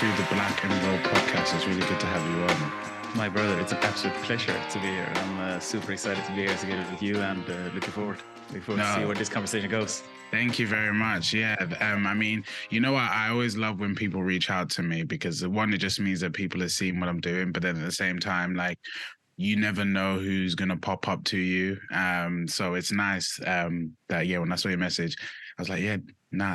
to the Black and Gold podcast. It's really good to have you on. My brother, it's an absolute pleasure to be here. I'm super excited to be here together with you, and looking forward to see where this conversation goes. Thank you very much. Yeah. I mean, you know what? I always love when people reach out to me because one, it just means that people are seeing what I'm doing, but then at the same time, like, you never know who's going to pop up to you. So it's nice that, yeah, when I saw your message, I was like, yeah,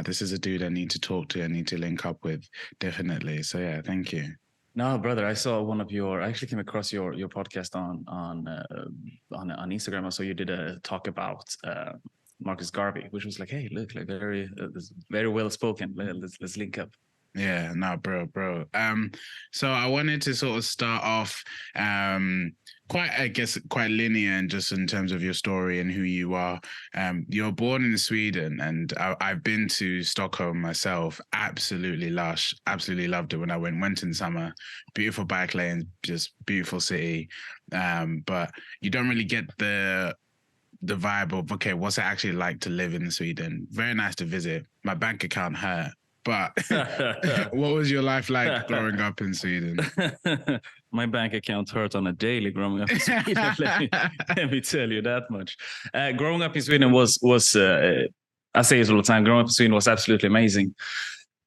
this is a dude I need to talk to. I need to link up with. Definitely. So, yeah, thank you. No, brother, I saw I actually came across your podcast on Instagram. I saw you did a talk about Marcus Garvey, which was like, hey, look, like very well spoken. Let's link up. Yeah, no, bro. So I wanted to sort of start off quite linear and just in terms of your story and who you are. You're born in Sweden, and I've been to Stockholm myself. Absolutely lush, absolutely loved it when I went in summer. Beautiful bike lanes, just beautiful city. But you don't really get the vibe of, okay, what's it actually like to live in Sweden? Very nice to visit. My bank account hurt. But what was your life like growing up in Sweden? My bank account hurt on a daily growing up in Sweden. let me tell you that much. Growing up in Sweden was I say it all the time, growing up in Sweden was absolutely amazing.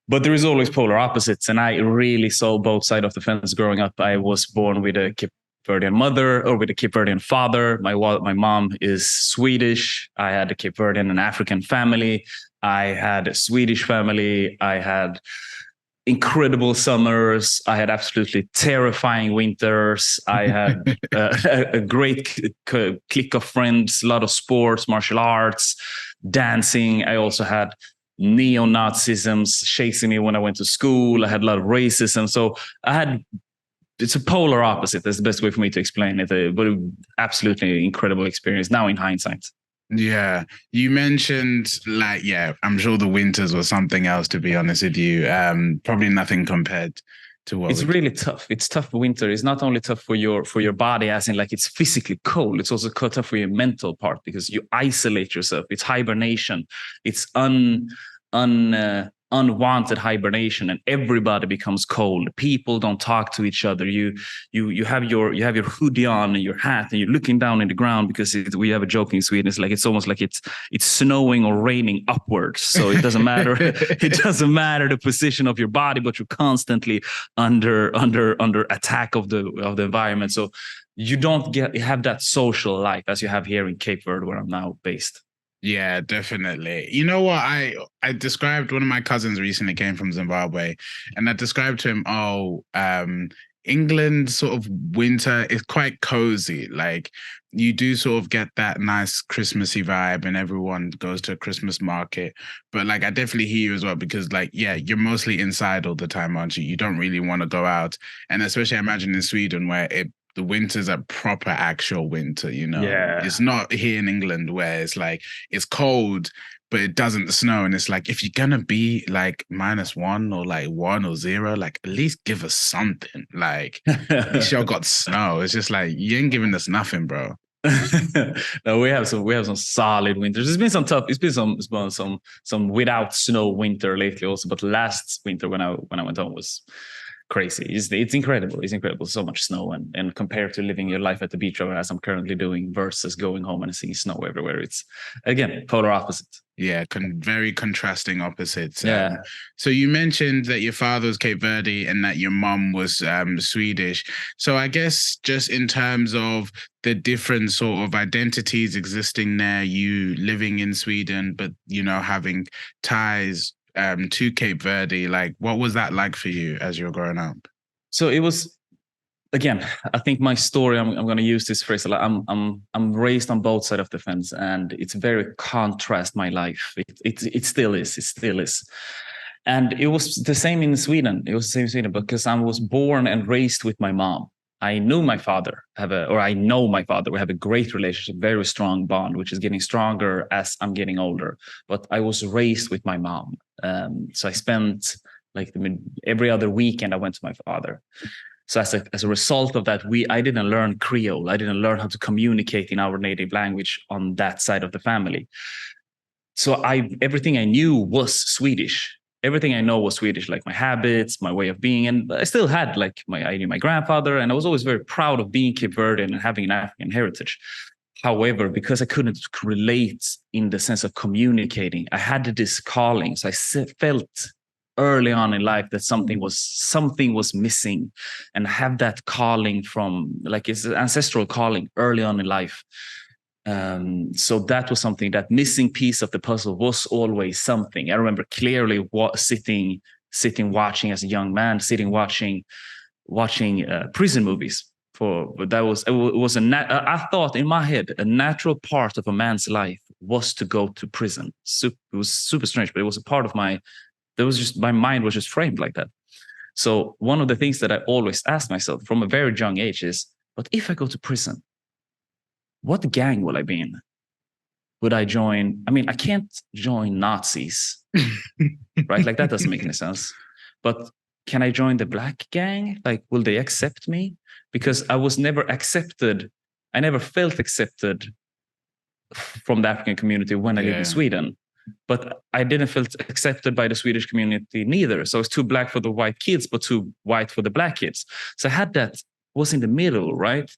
But there is always polar opposites. And I really saw both sides of the fence growing up. I was born with a Cape Verdean mother or with a Cape Verdean father. My mom is Swedish. I had a Cape Verdean and African family. I had a Swedish family. I had incredible summers. I had absolutely terrifying winters. I had a great clique of friends, a lot of sports, martial arts, dancing. I also had neo-Nazism chasing me when I went to school. I had a lot of racism. So it's a polar opposite. That's the best way for me to explain it. But absolutely incredible experience now in hindsight. Yeah, you mentioned I'm sure the winters were something else, to be honest with you. Probably nothing compared to what it's really tough. It's tough winter. It's not only tough for your body, as in like it's physically cold. It's also tough for your mental part because you isolate yourself. It's hibernation. It's unwanted hibernation, and everybody becomes cold. People don't talk to each other. You have your hoodie on and your hat, and you're looking down in the ground because we have a joke in Sweden. It's almost like it's snowing or raining upwards. So it doesn't matter. It doesn't matter the position of your body, but you're constantly under attack of the environment. So you don't have that social life as you have here in Cape Verde, where I'm now based. Yeah, definitely. You know what? I described, one of my cousins recently came from Zimbabwe, and I described to him, England sort of winter is quite cozy. Like, you do sort of get that nice Christmassy vibe and everyone goes to a Christmas market. But like, I definitely hear you as well because like, yeah, you're mostly inside all the time, aren't you? You don't really want to go out. And especially I imagine in Sweden where the winter's a proper actual winter, you know? Yeah. It's not here in England where it's like, it's cold, but it doesn't snow. And it's like, if you're going to be like -1 or like 1 or 0, like at least give us something. Like, at least y'all got snow. It's just like, you ain't giving us nothing, bro. No, we have some solid winters. It's been some tough. It's been some without snow winter lately also. But last winter when I went home was crazy. It's incredible. It's incredible. So much snow, and compared to living your life at the beach, as I'm currently doing, versus going home and seeing snow everywhere, it's again polar opposite. Yeah, very contrasting opposites. Yeah. So you mentioned that your father was Cape Verde and that your mom was Swedish. So I guess just in terms of the different sort of identities existing there, you living in Sweden, but you know having ties to Cape Verde, like what was that like for you as you're growing up? So it was, again, I think my story, I'm going to use this phrase a lot. I'm raised on both sides of the fence, and it's very contrast my life. It still is. It still is. And it was the same in Sweden. It was the same in Sweden because I was born and raised with my mom. I know my father. We have a great relationship, very strong bond, which is getting stronger as I'm getting older. But I was raised with my mom. So I spent every other weekend I went to my father. So as a result of that, I didn't learn Creole. I didn't learn how to communicate in our native language on that side of the family. So everything I knew was Swedish. everything I know was Swedish, like my habits, my way of being. And I still had like I knew my grandfather, and I was always very proud of being Cape Verdean and having an African heritage. However, because I couldn't relate in the sense of communicating, I had this calling. So I felt early on in life that something was missing, and have that calling from like it's an ancestral calling early on in life. So that was something, that missing piece of the puzzle was always something. I remember clearly sitting watching as a young man, watching prison movies. That was it was I thought in my head a natural part of a man's life was to go to prison. It was super strange, but it was a part of my mind was just framed like that. So one of the things that I always asked myself from a very young age is, but if I go to prison, what gang will I be in? Would I join? I mean, I can't join Nazis, right? Like that doesn't make any sense. But can I join the black gang? Like, will they accept me? Because I was never accepted. I never felt accepted from the African community when I lived in Sweden. But I didn't feel accepted by the Swedish community neither. So it's too black for the white kids, but too white for the black kids. So I had that, was in the middle, right?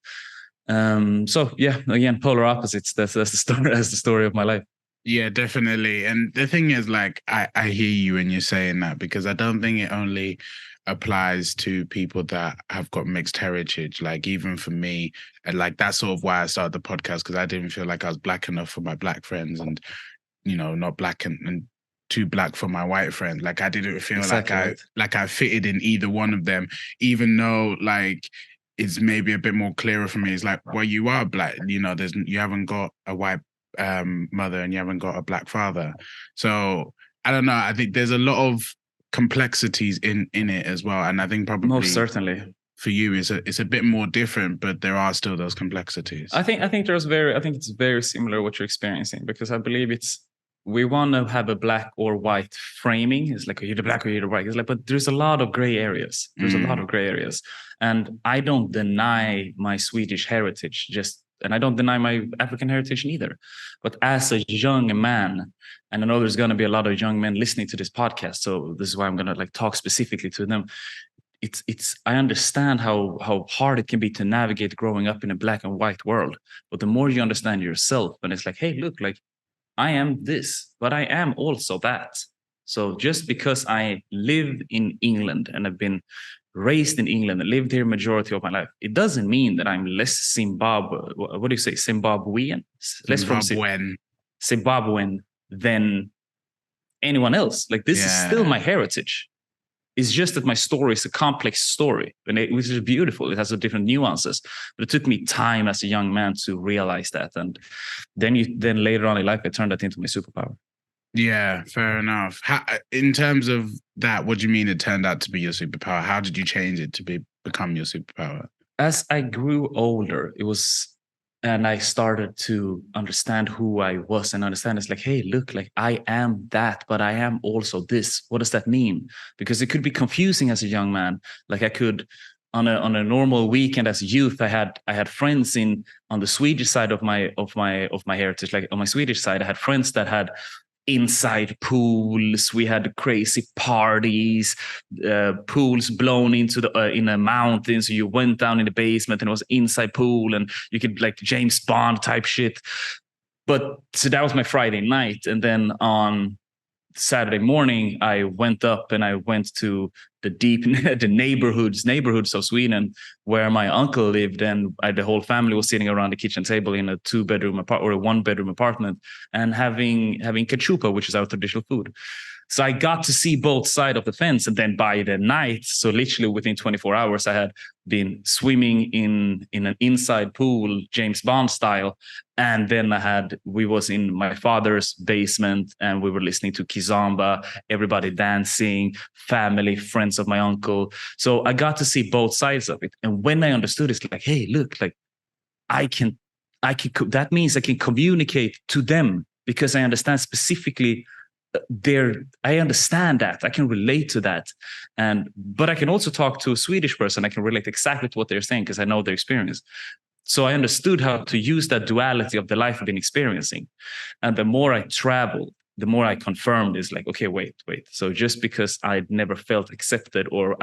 So yeah, again, polar opposites. That's the story. That's the story of my life. Yeah, definitely. And the thing is, like, I hear you when you're saying that, because I don't think it only applies to people that have got mixed heritage. Like, even for me, and like that's sort of why I started the podcast, because I didn't feel like I was black enough for my black friends, and not black and too black for my white friend. Like, I didn't feel exactly like I fitted in either one of them, even though like it's maybe a bit more clearer for me. It's like, well, you are black, you haven't got a white mother and you haven't got a black father. So I don't know. I think there's a lot of complexities in it as well. And I think probably most certainly for you it's a bit more different, but there are still those complexities. I think it's very similar what you're experiencing, because I believe we want to have a black or white framing. It's like, you're the black or you're the white. It's like, but there's a lot of gray areas. There's a lot of gray areas. And I don't deny my Swedish heritage, and I don't deny my African heritage neither. But as a young man, and I know there's going to be a lot of young men listening to this podcast, so this is why I'm going to like talk specifically to them. I understand how hard it can be to navigate growing up in a black and white world. But the more you understand yourself, and it's like, hey, look, like, I am this, but I am also that. So just because I live in England and have been raised in England and lived here majority of my life, it doesn't mean that I'm less Zimbabwean. What do you say? Zimbabwean? Less from Zimbabwean than anyone else. Like, this is still my heritage. It's just that my story is a complex story, which is beautiful. It has different nuances, but it took me time as a young man to realize that. And then later on in life, I turned that into my superpower. Yeah, fair enough. In terms of that, what do you mean it turned out to be your superpower? How did you change it to become your superpower? As I grew older, and I started to understand who I was and understand it's like, hey, look, like, I am that, but I am also this. What does that mean? Because it could be confusing as a young man. Like, I could, on a normal weekend as a youth, I had friends on the Swedish side of my heritage. Like, on my Swedish side, I had friends that had inside pools. We had crazy parties, pools blown into in a mountain. So you went down in the basement and it was inside pool, and you could, like, James Bond type shit. But so that was my Friday night. And then on Saturday morning, I went up and I went to the neighborhoods of Sweden where my uncle lived, and the whole family was sitting around the kitchen table in a 2-bedroom apartment or a 1-bedroom apartment, and having cachupa, which is our traditional food. So I got to see both sides of the fence. And then by the night, so literally within 24 hours, I had been swimming in an inside pool, James Bond style. And then we was in my father's basement, and we were listening to Kizomba, everybody dancing, family, friends of my uncle. So I got to see both sides of it. And when I understood, it's like, hey, look, like, that means I can communicate to them, because I understand specifically I understand that. I can relate to that. But I can also talk to a Swedish person. I can relate exactly to what they're saying, because I know their experience. So I understood how to use that duality of the life I've been experiencing. And the more I traveled, the more I confirmed is like, okay, wait. So just because I'd never felt accepted, or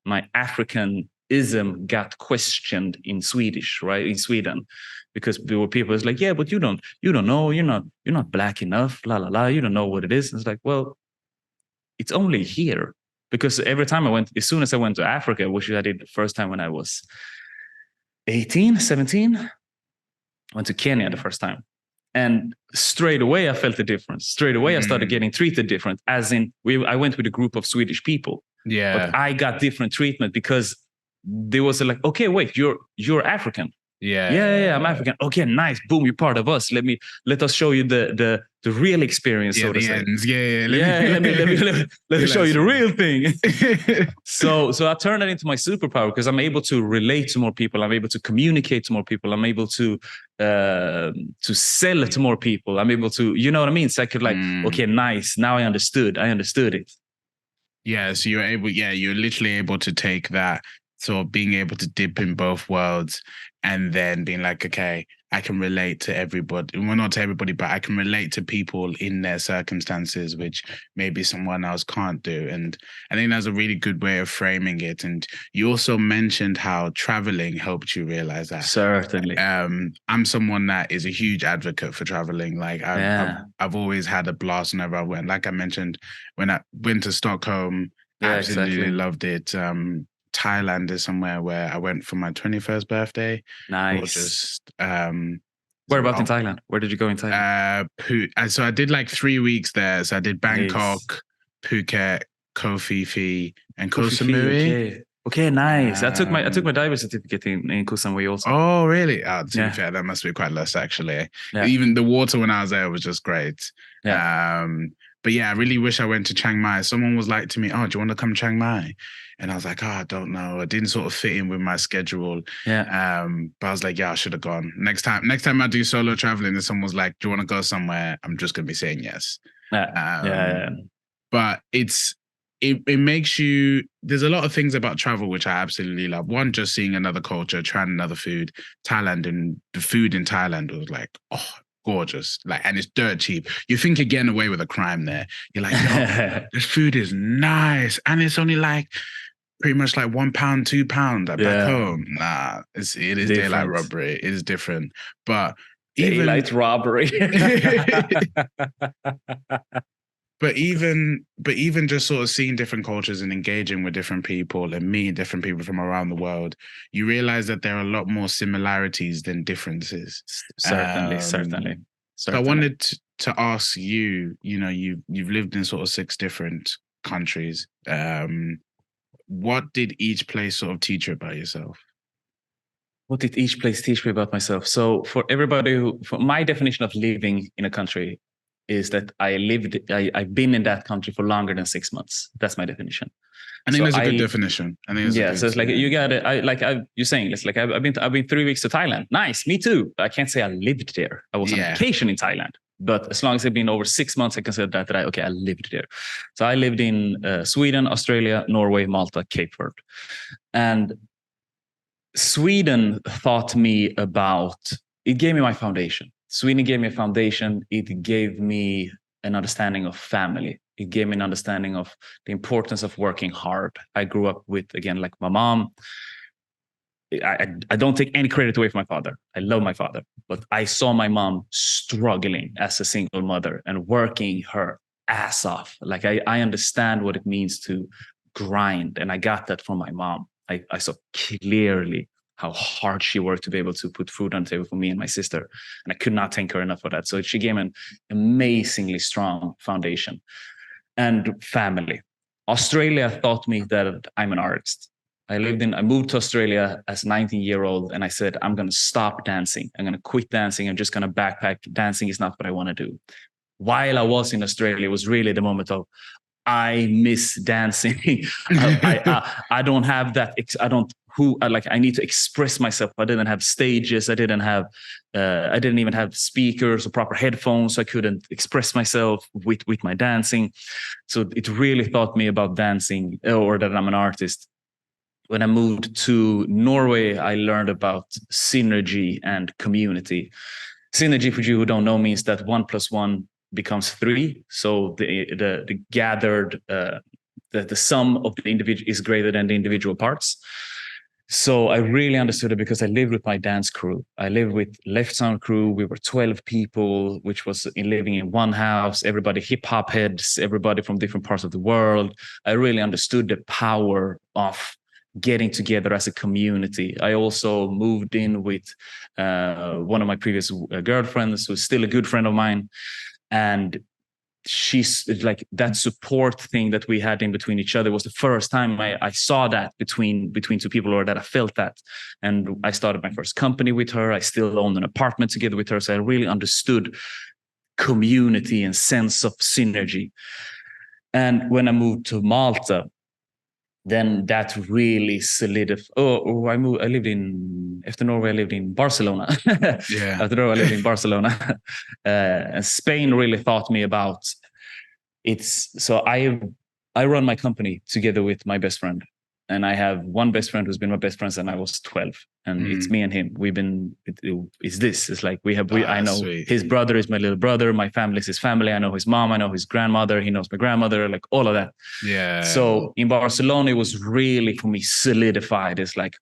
my Africanism got questioned in Swedish, right? In Sweden, because there were people who's like, yeah, but you don't know, you're not black enough, la la la, you don't know what it is. And it's like, well, it's only here. Because every time as soon as I went to Africa, which I did the first time when I was 18, 17, I went to Kenya the first time. And straight away, I felt the difference. Straight away, I started getting treated different. As in, I went with a group of Swedish people. Yeah. But I got different treatment because there was like, okay, wait, you're African. Yeah, I'm African. Okay, nice. Boom, you're part of us. Let us show you the real experience. Yeah, so to say. Let me show you the real thing. So I turned that into my superpower, because I'm able to relate to more people. I'm able to communicate to more people. I'm able to sell to more people. I'm able to, you know what I mean? So I could okay, nice. Now I understood it. Yeah, so you're literally able to take that, so being able to dip in both worlds, and then being like, okay, I can relate to everybody. Well, not to everybody, but I can relate to people in their circumstances, which maybe someone else can't do. And I think that's a really good way of framing it. And you also mentioned how traveling helped you realize that. Certainly. I'm someone that is a huge advocate for traveling. Like I've always had a blast whenever I went. Like I mentioned, when I went to Stockholm, absolutely loved it. Thailand is somewhere where I went for my 21st birthday. Nice. Just whereabouts in Thailand? Where did you go in Thailand? So I did like 3 weeks there. So I did Bangkok, Phuket, Koh Phi Phi, and Koh Samui. Okay, nice. I took my diver certificate in Koh Samui also. Oh, really? To be fair, that must be quite less actually. Yeah. Even the water when I was there was just great. Yeah. But yeah, I really wish I went to Chiang Mai. Someone was like to me, oh, do you want to come Chiang Mai? And I was like, oh, I don't know. It didn't sort of fit in with my schedule. Yeah. But I was like, yeah, I should have gone. Next time I do solo traveling and someone was like, do you want to go somewhere? I'm just going to be saying yes. Yeah. But it makes you, there's a lot of things about travel which I absolutely love. One, just seeing another culture, trying another food. Thailand, and the food in Thailand was like, oh, gorgeous. Like, and it's dirt cheap. You think you're getting away with a crime there. You're like, yo, this food is nice. And it's only like pretty much like £1, £2 back home. Nah, it is different. Daylight robbery. It is different. But daylight robbery. But even just sort of seeing different cultures and engaging with different people and meeting different people from around the world, you realize that there are a lot more similarities than differences. Certainly. So I wanted to ask you, you've lived in sort of 6 different countries. What did each place sort of teach you about yourself? What did each place teach me about myself? So for everybody for my definition of living in a country is that I've been in that country for longer than 6 months. That's my definition. I think that's a good definition. I think so it's like you got it. You're saying it's like I've been 3 weeks to Thailand. Nice, me too. I can't say I lived there. I was on vacation in Thailand. But as long as I've been over 6 months, I consider that I lived there. So I lived in Sweden, Australia, Norway, Malta, Cape Verde. And Sweden taught me it gave me my foundation. Sweden gave me a foundation. It gave me an understanding of family. It gave me an understanding of the importance of working hard. I grew up with, again, like my mom. I don't take any credit away from my father. I love my father, but I saw my mom struggling as a single mother and working her ass off. Like I understand what it means to grind, and I got that from my mom. I saw clearly how hard she worked to be able to put food on the table for me and my sister, and I could not thank her enough for that. So she gave me an amazingly strong foundation. And family. Australia taught me that I'm an artist. I moved to Australia as a 19-year-old, and I said, I'm going to stop dancing. I'm going to quit dancing. I'm just going to backpack. Dancing is not what I want to do. While I was in Australia, it was really the moment of, I miss dancing. I don't have that. I need to express myself. I didn't have stages. I didn't even have speakers or proper headphones. So I couldn't express myself with my dancing. So it really taught me about dancing, or that I'm an artist. When I moved to Norway, I learned about synergy and community. Synergy, for you who don't know, means that 1 + 1 becomes 3. So the gathered, the sum of the individual is greater than the individual parts. So I really understood it because I lived with my dance crew. I lived with Left Sound crew. We were 12 people, which was living in one house, everybody hip hop heads, everybody from different parts of the world. I really understood the power of getting together as a community. I also moved in with one of my previous girlfriends, who's still a good friend of mine. And she's like, that support thing that we had in between each other was the first time I saw that between 2 people, or that I felt that. And I started my first company with her. I still own an apartment together with her. So I really understood community and sense of synergy. And when I moved to Malta, then that really solidified. I lived in, after Norway, I lived in Barcelona. Yeah. After Norway, I lived in Barcelona. And Spain really taught me about so I run my company together with my best friend. And I have one best friend who's been my best friend since I was 12. And it's me and him. It's like I know sweet. His brother is my little brother. My family is his family. I know his mom. I know his grandmother. He knows my grandmother, like all of that. Yeah. So in Barcelona, it was really, for me, solidified. It's like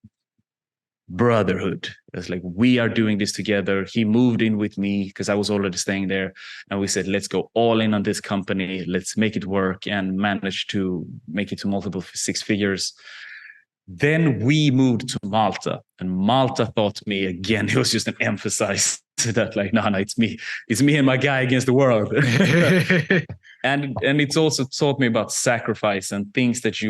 brotherhood. It's like, we are doing this together. He moved in with me because I was already staying there. And we said, let's go all in on this company. Let's make it work, and manage to make it to multiple 6 figures. Then we moved to Malta, and Malta taught me again. It was just an emphasis to that, like, no, it's me and my guy against the world. and it's also taught me about sacrifice and things that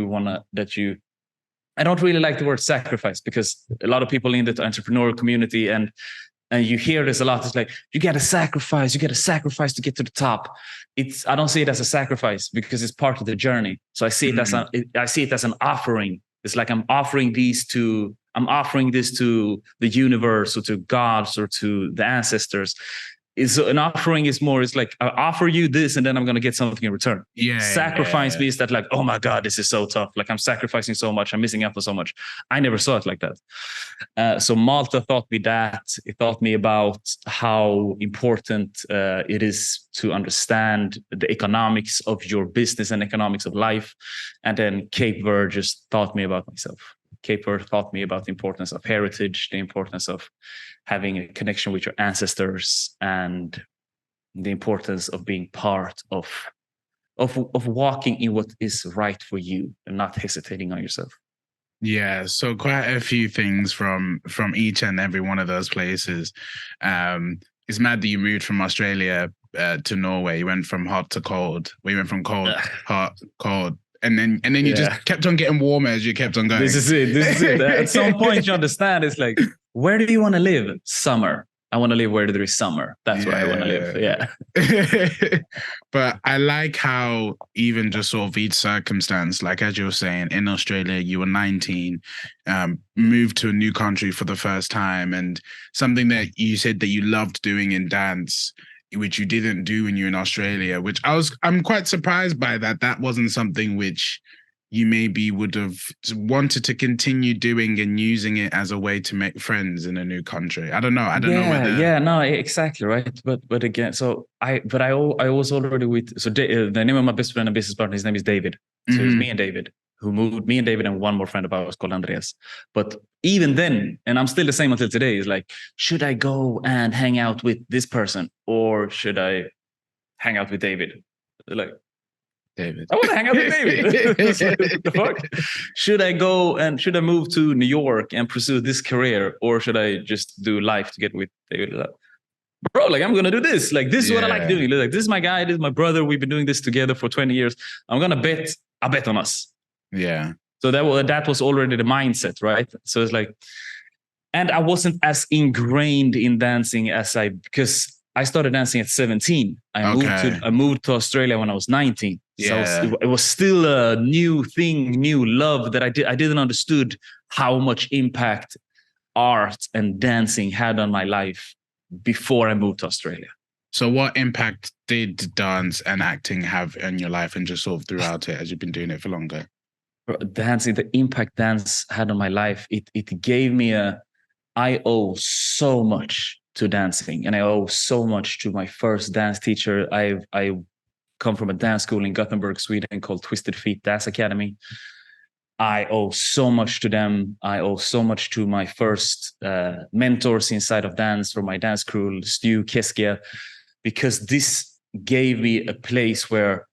I don't really like the word sacrifice, because a lot of people in the entrepreneurial community, and you hear this a lot. It's like, you got to sacrifice to get to the top. I don't see it as a sacrifice, because it's part of the journey. So I see it as an offering. It's like, I'm offering this to the universe, or to gods, or to the ancestors. An offering is more, it's like, I offer you this, and then I'm going to get something in return. Sacrifice means that, like, oh my God, this is so tough. Like, I'm sacrificing so much. I'm missing out on so much. I never saw it like that. So Malta taught me that. It taught me about how important it is to understand the economics of your business and economics of life. And then Cape Verde just taught me about myself. Cape Verde taught me about the importance of heritage, the importance of having a connection with your ancestors, and the importance of being part of walking in what is right for you and not hesitating on yourself. Yeah, so quite a few things from each and every one of those places. It's mad that you moved from Australia to Norway. You went from hot to cold. We went from cold, hot, cold. And then you just kept on getting warmer as you kept on going. This is it. At some point, you understand, it's like, where do you want to live? Summer. I want to live where there is summer. That's where I want to live. Yeah. But I like how even just sort of each circumstance, like as you were saying, in Australia, you were 19, moved to a new country for the first time, and something that you said that you loved doing in dance, which you didn't do when you were in Australia, which I'm quite surprised by that wasn't something which you maybe would have wanted to continue doing and using it as a way to make friends in a new country. I don't know whether... Yeah, no, exactly, right. But again, so I was already with, so the name of my best friend and business partner, his name is David. So it's me and David, who moved, me and David and one more friend of ours called Andreas. But even then, and I'm still the same until today, is like, should I go and hang out with this person, or should I hang out with David? Like, David. I want to hang out with David. What the fuck? Should I move to New York and pursue this career, or should I just do life together with David? Like, bro, like, I'm gonna do this. Like, this is what I like doing. Like, this is my guy. This is my brother. We've been doing this together for 20 years. I bet on us. Yeah. So that was already the mindset, right? So it's like, and I wasn't as ingrained in dancing because I started dancing at 17. I moved to Australia when I was 19. Yeah. So it was still a new thing, new love that I didn't understood how much impact art and dancing had on my life before I moved to Australia. So what impact did dance and acting have in your life, and just sort of throughout it as you've been doing it for longer? Dancing, the impact dance had on my life, it gave me I owe so much dancing, and I owe so much to my first dance teacher. I come from a dance school in Gothenburg, Sweden, called Twisted Feet Dance Academy. I owe so much to them. I owe so much to my first mentors inside of dance, from my dance crew, Stu Keskia, because this gave me a place where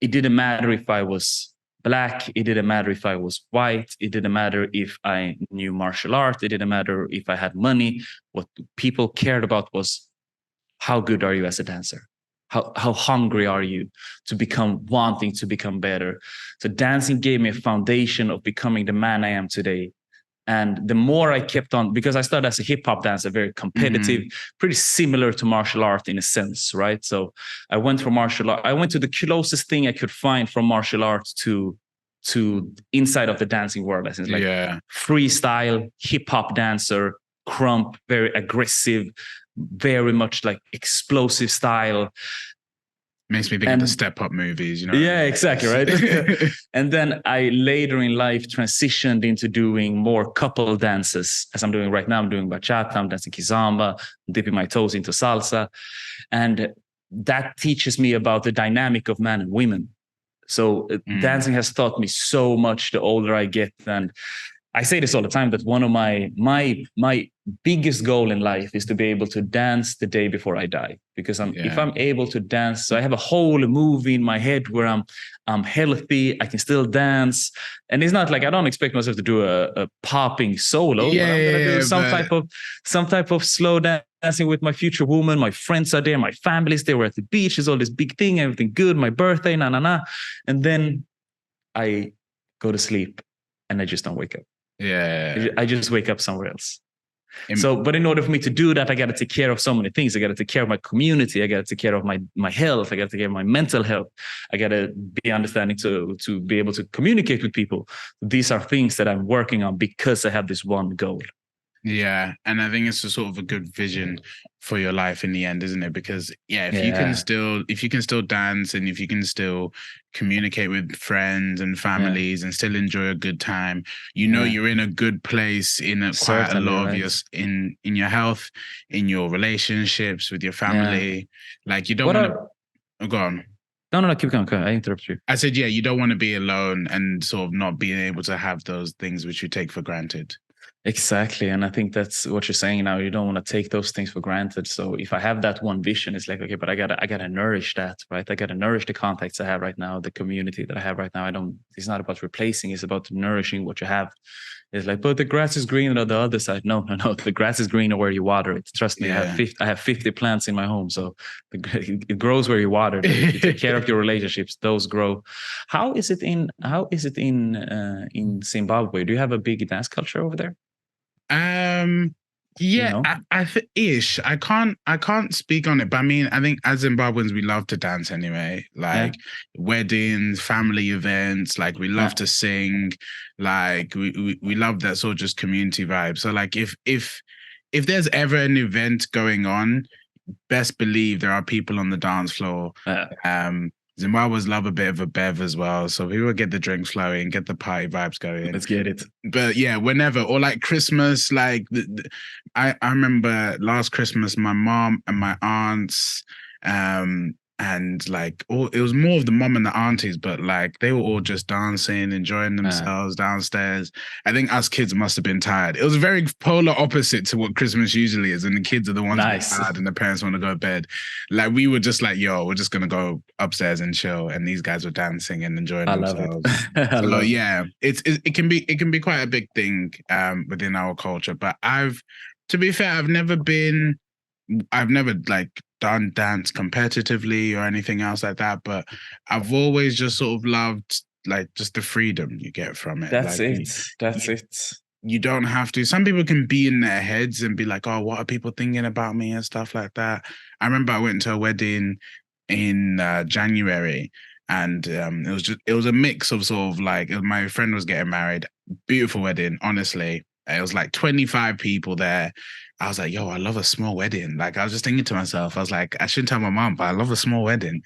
it didn't matter if I was Black, it didn't matter if I was white, it didn't matter if I knew martial art, it didn't matter if I had money. What people cared about was, how good are you as a dancer? How hungry are you to become, wanting to become better? So dancing gave me a foundation of becoming the man I am today. And the more I kept on, because I started as a hip hop dancer, very competitive, pretty similar to martial art in a sense, right? So I went from martial art, I went to the closest thing I could find from martial arts to inside of the dancing world. As in like freestyle, hip hop dancer, krump, very aggressive, very much like explosive style. Makes me think of the Step Up movies, you know? Yeah, exactly, right? And then I later in life transitioned into doing more couple dances, as I'm doing right now. I'm doing bachata, I'm dancing kizomba, dipping my toes into salsa. And that teaches me about the dynamic of man and women. So dancing has taught me so much the older I get. And I say this all the time, that one of my biggest goal in life is to be able to dance the day before I die. Because if I'm able to dance, so I have a whole movie in my head where I'm healthy, I can still dance. And it's not like I don't expect myself to do a popping solo. But I'm gonna do some type of slow dancing with my future woman. My friends are there, my family's there, we're at the beach, it's all this big thing, everything good, my birthday, and then I go to sleep and I just don't wake up. I just wake up somewhere else. But in order for me to do that, I got to take care of so many things. I got to take care of my community. I got to take care of my health. I got to take care of my mental health. I got to be understanding to be able to communicate with people. These are things that I'm working on because I have this one goal. Yeah, and I think it's a sort of a good vision for your life in the end, isn't it? Because if you can still dance, and if you can still communicate with friends and families and still enjoy a good time, you're in a good place in quite a lot of your in your health, in your relationships with your family. Like you don't want to go on. No, keep going. I interrupt you. I said, you don't want to be alone and sort of not being able to have those things which you take for granted. Exactly. And I think that's what you're saying now. You don't want to take those things for granted. So if I have that one vision, it's like, okay, but I gotta nourish that, right? I gotta nourish the contacts I have right now, the community that I have right now. It's not about replacing, it's about nourishing what you have. It's like, but the grass is green on the other side. No. The grass is greener where you water it. Trust me, I have 50 plants in my home. So it grows where you water it. You take care of your relationships, those grow. How is it in Zimbabwe? Do you have a big dance culture over there? Ish. I can't speak on it, but I mean, I think as Zimbabweans, we love to dance anyway. Like weddings, family events, like we love to sing. Like we love that sort of just community vibe. So like if there's ever an event going on, best believe there are people on the dance floor. Zimbabweans love a bit of a bev as well. So people get the drinks flowing, get the party vibes going. Let's get it. But whenever, or like Christmas, like I remember last Christmas, my mom and my aunts, and like it was more of the mom and the aunties, but like they were all just dancing, enjoying themselves downstairs. I think us kids must have been tired. It was very polar opposite to what Christmas usually is, and the kids are the ones tired and the parents want to go to bed. Like we were just like, we're just gonna go upstairs and chill, and these guys were dancing and enjoying themselves. It can be quite a big thing within our culture. But to be fair, I've never like done dance competitively or anything else like that, but I've always just sort of loved like just the freedom you get from it. That's like, it. You don't have to. Some people can be in their heads and be like, oh, what are people thinking about me and stuff like that. I remember I went to a wedding in January, and it was a mix of sort of like, my friend was getting married. Beautiful wedding, honestly. It was like 25 people there. I was like, I love a small wedding. Like, I was just thinking to myself, I was like, I shouldn't tell my mom, but I love a small wedding.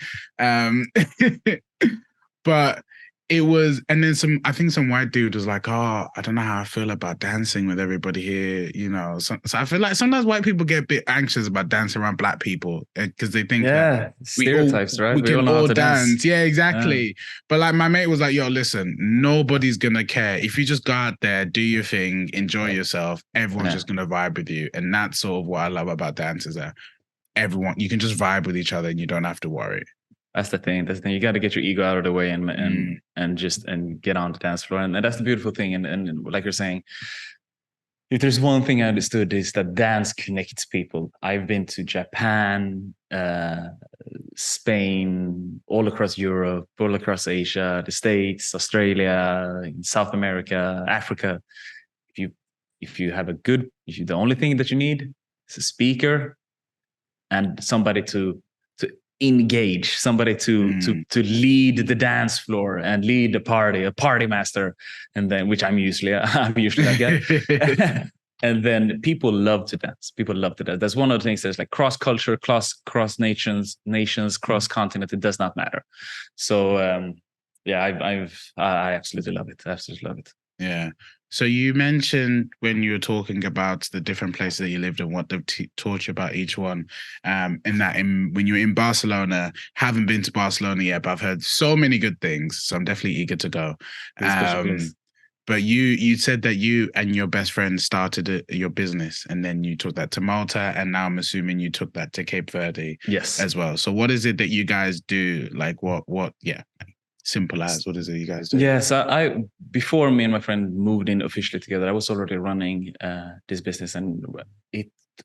But it was, and then I think some white dude was like, "Oh, I don't know how I feel about dancing with everybody here," you know. So I feel like sometimes white people get a bit anxious about dancing around black people because they think that Yeah, stereotypes, right? we We all can know how all to dance. dance. Yeah, Yeah. exactly. But like my mate was like, "Yo, listen, nobody's gonna care if you just go out there, do your thing, enjoy yourself. Everyone's Yeah. just gonna vibe with you." And that's sort of what I love about dance is that everyone you can just vibe with each other and you don't have to worry. That's the thing. That's the thing. You got to get your ego out of the way and Mm. and get on the dance floor. And that's the beautiful thing. And like you're saying, if there's one thing I understood is that dance connects people. I've been to Japan, Spain, all across Europe, all across Asia, the States, Australia, South America, Africa. If you have the only thing that you need is a speaker and somebody to engage, somebody to lead the dance floor and lead the party, a party master, and then which I'm usually that guy. And then people love to dance. People love to dance. That's one of the things that's like cross culture, cross nations, cross continent. It does not matter. So yeah, I absolutely love it. I absolutely love it. Yeah. So you mentioned when you were talking about the different places that you lived and what they've taught you about each one, and that when you were in Barcelona, haven't been to Barcelona yet, but I've heard so many good things, so I'm definitely eager to go. But you said that you and your best friend started your business, and then you took that to Malta, and now I'm assuming you took that to Cape Verde, yes, as well. So what is it that you guys do? Like what? Yeah. Simple as what is it you guys do? Yes, I before me and my friend moved in officially together, I was already running this business, and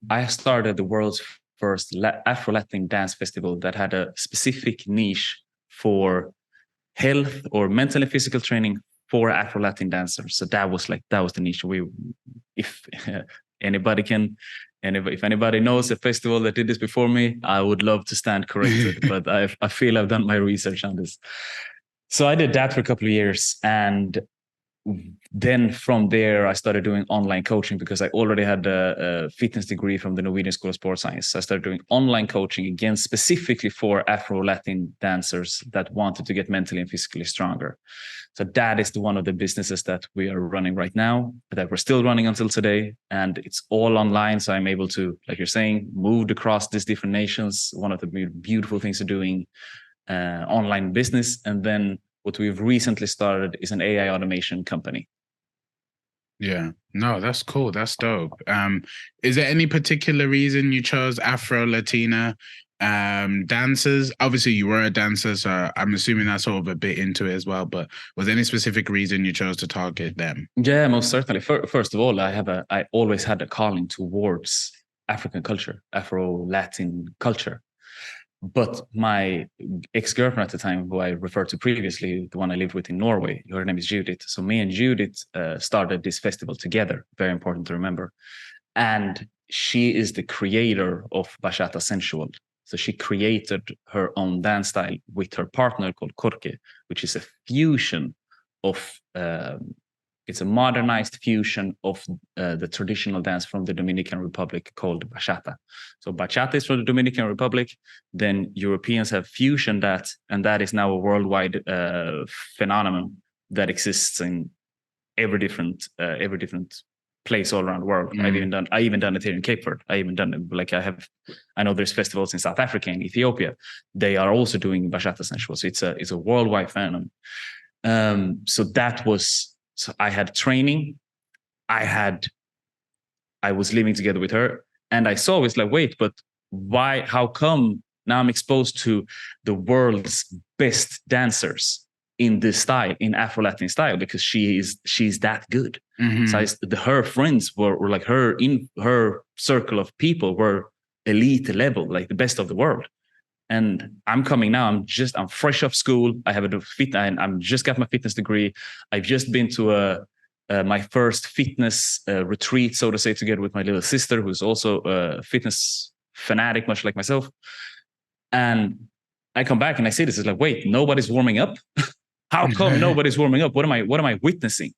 I started the world's first Afro-Latin dance festival that had a specific niche for health or mental and physical training for Afro-Latin dancers. So that was the niche. If anybody can. And if anybody knows a festival that did this before me, I would love to stand corrected. But I feel I've done my research on this. So I did that for a couple of years. And then from there, I started doing online coaching because I already had a fitness degree from the Norwegian School of Sports Science. So I started doing online coaching again, specifically for Afro-Latin dancers that wanted to get mentally and physically stronger. So that is one of the businesses that we are running right now, that we're still running until today. And it's all online. So I'm able to, like you're saying, move across these different nations. One of the beautiful things of doing online business. And then what we've recently started is an AI automation company. Yeah, no, that's cool. That's dope. Is there any particular reason you chose Afro-Latina dancers? Obviously, you were a dancer, so I'm assuming that's sort of a bit into it as well. But was there any specific reason you chose to target them? Yeah, most certainly. First of all, I always had a calling towards African culture, Afro-Latin culture. But my ex-girlfriend at the time, who I referred to previously, the one I lived with in Norway, her name is Judith. So me and Judith started this festival together. Very important to remember. And she is the creator of Bachata Sensual. So she created her own dance style with her partner called Corque, which is a fusion of it's a modernized fusion of the traditional dance from the Dominican Republic called bachata. So bachata is from the Dominican Republic. Then Europeans have fusioned that, and that is now a worldwide phenomenon that exists in every different place all around the world. I even done it here in Cape Verde. I know there's festivals in South Africa and Ethiopia. They are also doing bachata sensual. So it's a worldwide phenomenon. So I had training. I was living together with her, and I saw it's like, wait, but why? How come now I'm exposed to the world's best dancers in this style, in Afro-Latin style, because she's that good. So her friends were like in her circle of people were elite level, like the best of the world. And I'm coming now. I'm fresh off school. I have I'm just got my fitness degree. I've just been to my first fitness retreat, so to say, together with my little sister, who's also a fitness fanatic, much like myself. And I come back and I see this. It's like, wait, nobody's warming up. How come nobody's warming up? What am I witnessing?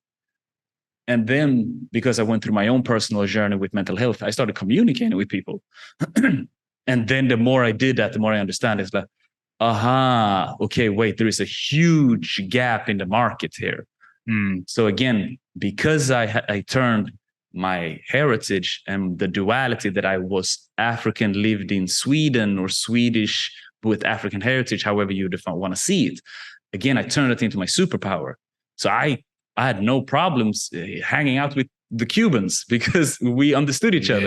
And then, because I went through my own personal journey with mental health, I started communicating with people. And then the more I did that, the more I understand it's like, okay, wait, there is a huge gap in the market here. So again, because I turned my heritage and the duality that I was African, lived in Sweden, or Swedish with African heritage, however you want to see it. Again, I turned it into my superpower. So I had no problems hanging out with the Cubans because we understood each other.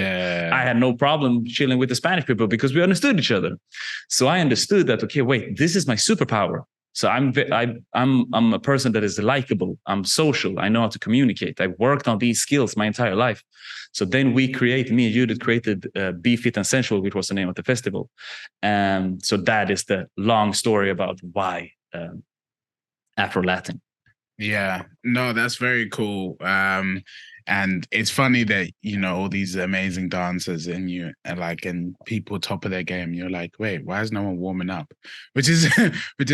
I had no problem chilling with the Spanish people because we understood each other. So I understood that, okay, wait, this is my superpower. So I'm a person that is likable. I'm social. I know how to communicate. I worked on these skills my entire life. So then me and Judith created Be Fit and Sensual, which was the name of the festival. And so that is the long story about why Afro-Latin. Yeah, no, that's very cool. And it's funny that, you know, all these amazing dancers and people top of their game. You're like, wait, why is no one warming up? Which is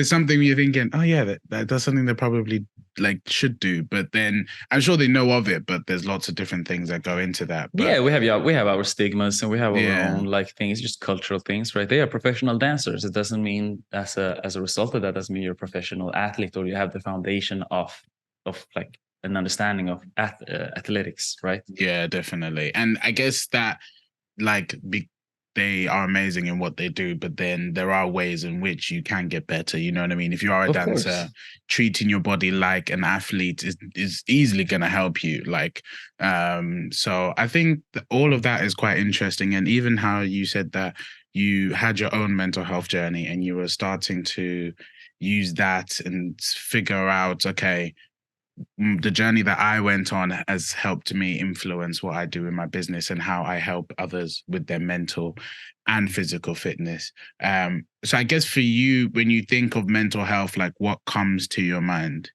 something you're thinking, oh yeah, that's something they probably like should do. But then I'm sure they know of it, but there's lots of different things that go into that. But yeah, we have our stigmas and we have our own like things, just cultural things, right? They are professional dancers. It doesn't mean as a result of that doesn't mean you're a professional athlete or you have the foundation of like an understanding of athletics, right? Yeah, definitely. And I guess that like they are amazing in what they do, but then there are ways in which you can get better. You know what I mean? If you are a dancer, treating your body like an athlete is easily going to help you. Like, so I think all of that is quite interesting. And even how you said that you had your own mental health journey and you were starting to use that and figure out, okay, the journey that I went on has helped me influence what I do in my business and how I help others with their mental and physical fitness. So I guess for you, when you think of mental health, like what comes to your mind?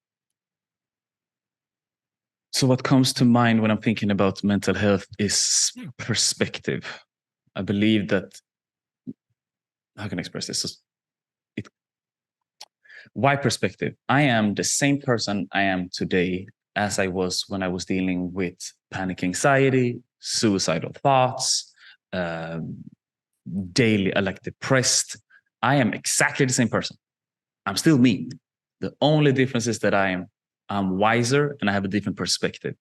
So what comes to mind when I'm thinking about mental health is perspective. I believe that, how can I express this? Why perspective? I am the same person I am today as I was when I was dealing with panic anxiety, suicidal thoughts, daily, like depressed. I am exactly the same person. I'm still me. The only difference is that I'm wiser and I have a different perspective.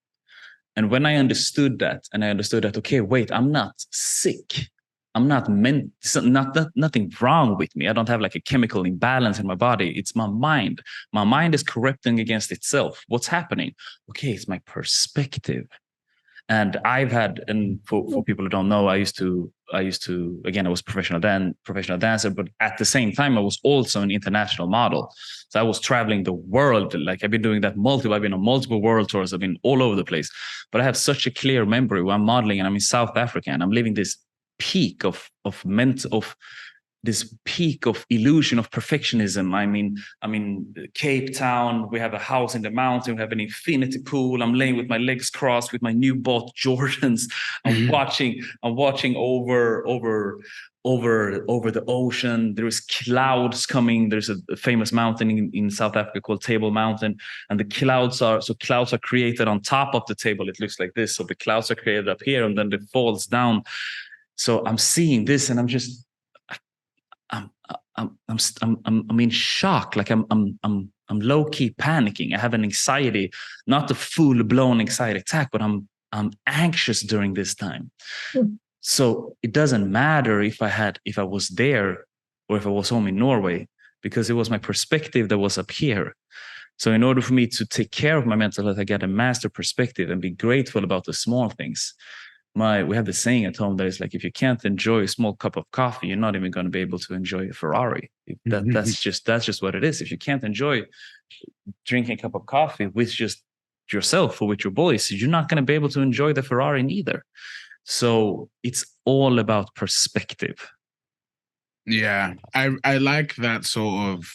And when I understood that, okay, wait, I'm not sick. I'm not meant, nothing wrong with me. I don't have like a chemical imbalance in my body. It's my mind. My mind is corrupting against itself. What's happening? Okay, it's my perspective. And I've had, and for people who don't know, I used to, again, I was professional dancer, but at the same time, I was also an international model. So I was traveling the world. Like I've been doing that I've been on multiple world tours. I've been all over the place, but I have such a clear memory when I'm modeling and I'm in South Africa and I'm living this peak of this peak of illusion of perfectionism. I'm in Cape Town. We have a house in the mountain. We have an infinity pool. I'm laying with my legs crossed with my new bought Jordans. I'm watching over the ocean. There is clouds coming. There's a famous mountain in South Africa called Table Mountain, and the clouds are created on top of the table. It looks like this. So the clouds are created up here, and then it falls down. So I'm seeing this, and I'm just. I'm in shock. Like I'm low key panicking. I have an anxiety, not a full blown anxiety attack, but I'm anxious during this time. So it doesn't matter if I was there or if I was home in Norway, because it was my perspective that was up here. So in order for me to take care of my mental health, I got a master perspective and be grateful about the small things. We have the saying at home that is like, if you can't enjoy a small cup of coffee, you're not even going to be able to enjoy a Ferrari. That's just what it is. If you can't enjoy drinking a cup of coffee with just yourself or with your boys, you're not going to be able to enjoy the Ferrari neither. So it's all about perspective. Yeah, I like that sort of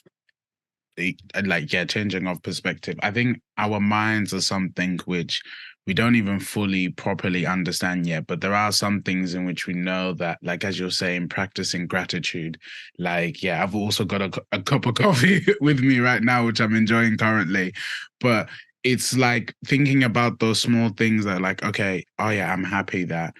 changing of perspective. I think our minds are something which we don't even fully properly understand yet, but there are some things in which we know that, like as you're saying, practicing gratitude. Like, yeah, I've also got a cup of coffee with me right now, which I'm enjoying currently, but it's like thinking about those small things that like, okay, oh yeah, I'm happy that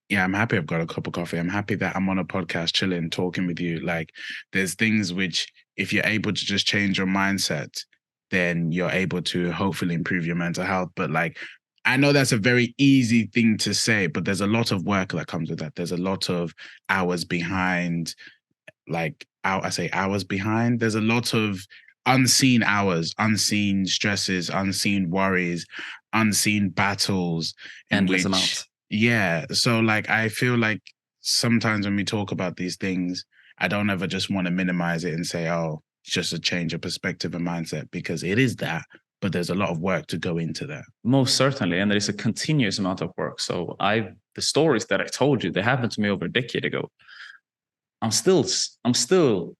Yeah, I'm happy I've got a cup of coffee. I'm happy that I'm on a podcast, chilling, talking with you. Like, there's things which, if you're able to just change your mindset, then you're able to hopefully improve your mental health. But like, I know that's a very easy thing to say, but there's a lot of work that comes with that. There's a lot of hours behind, like, I say hours behind. There's a lot of unseen hours, unseen stresses, unseen worries, unseen battles in Endless which, amounts. yeah. So like, I feel like sometimes when we talk about these things, I don't ever just want to minimize it and say, oh, it's just a change of perspective and mindset, because it is that, but there's a lot of work to go into that. Most certainly, and there is a continuous amount of work. So the stories that I told you, they happened to me over a decade ago. I'm still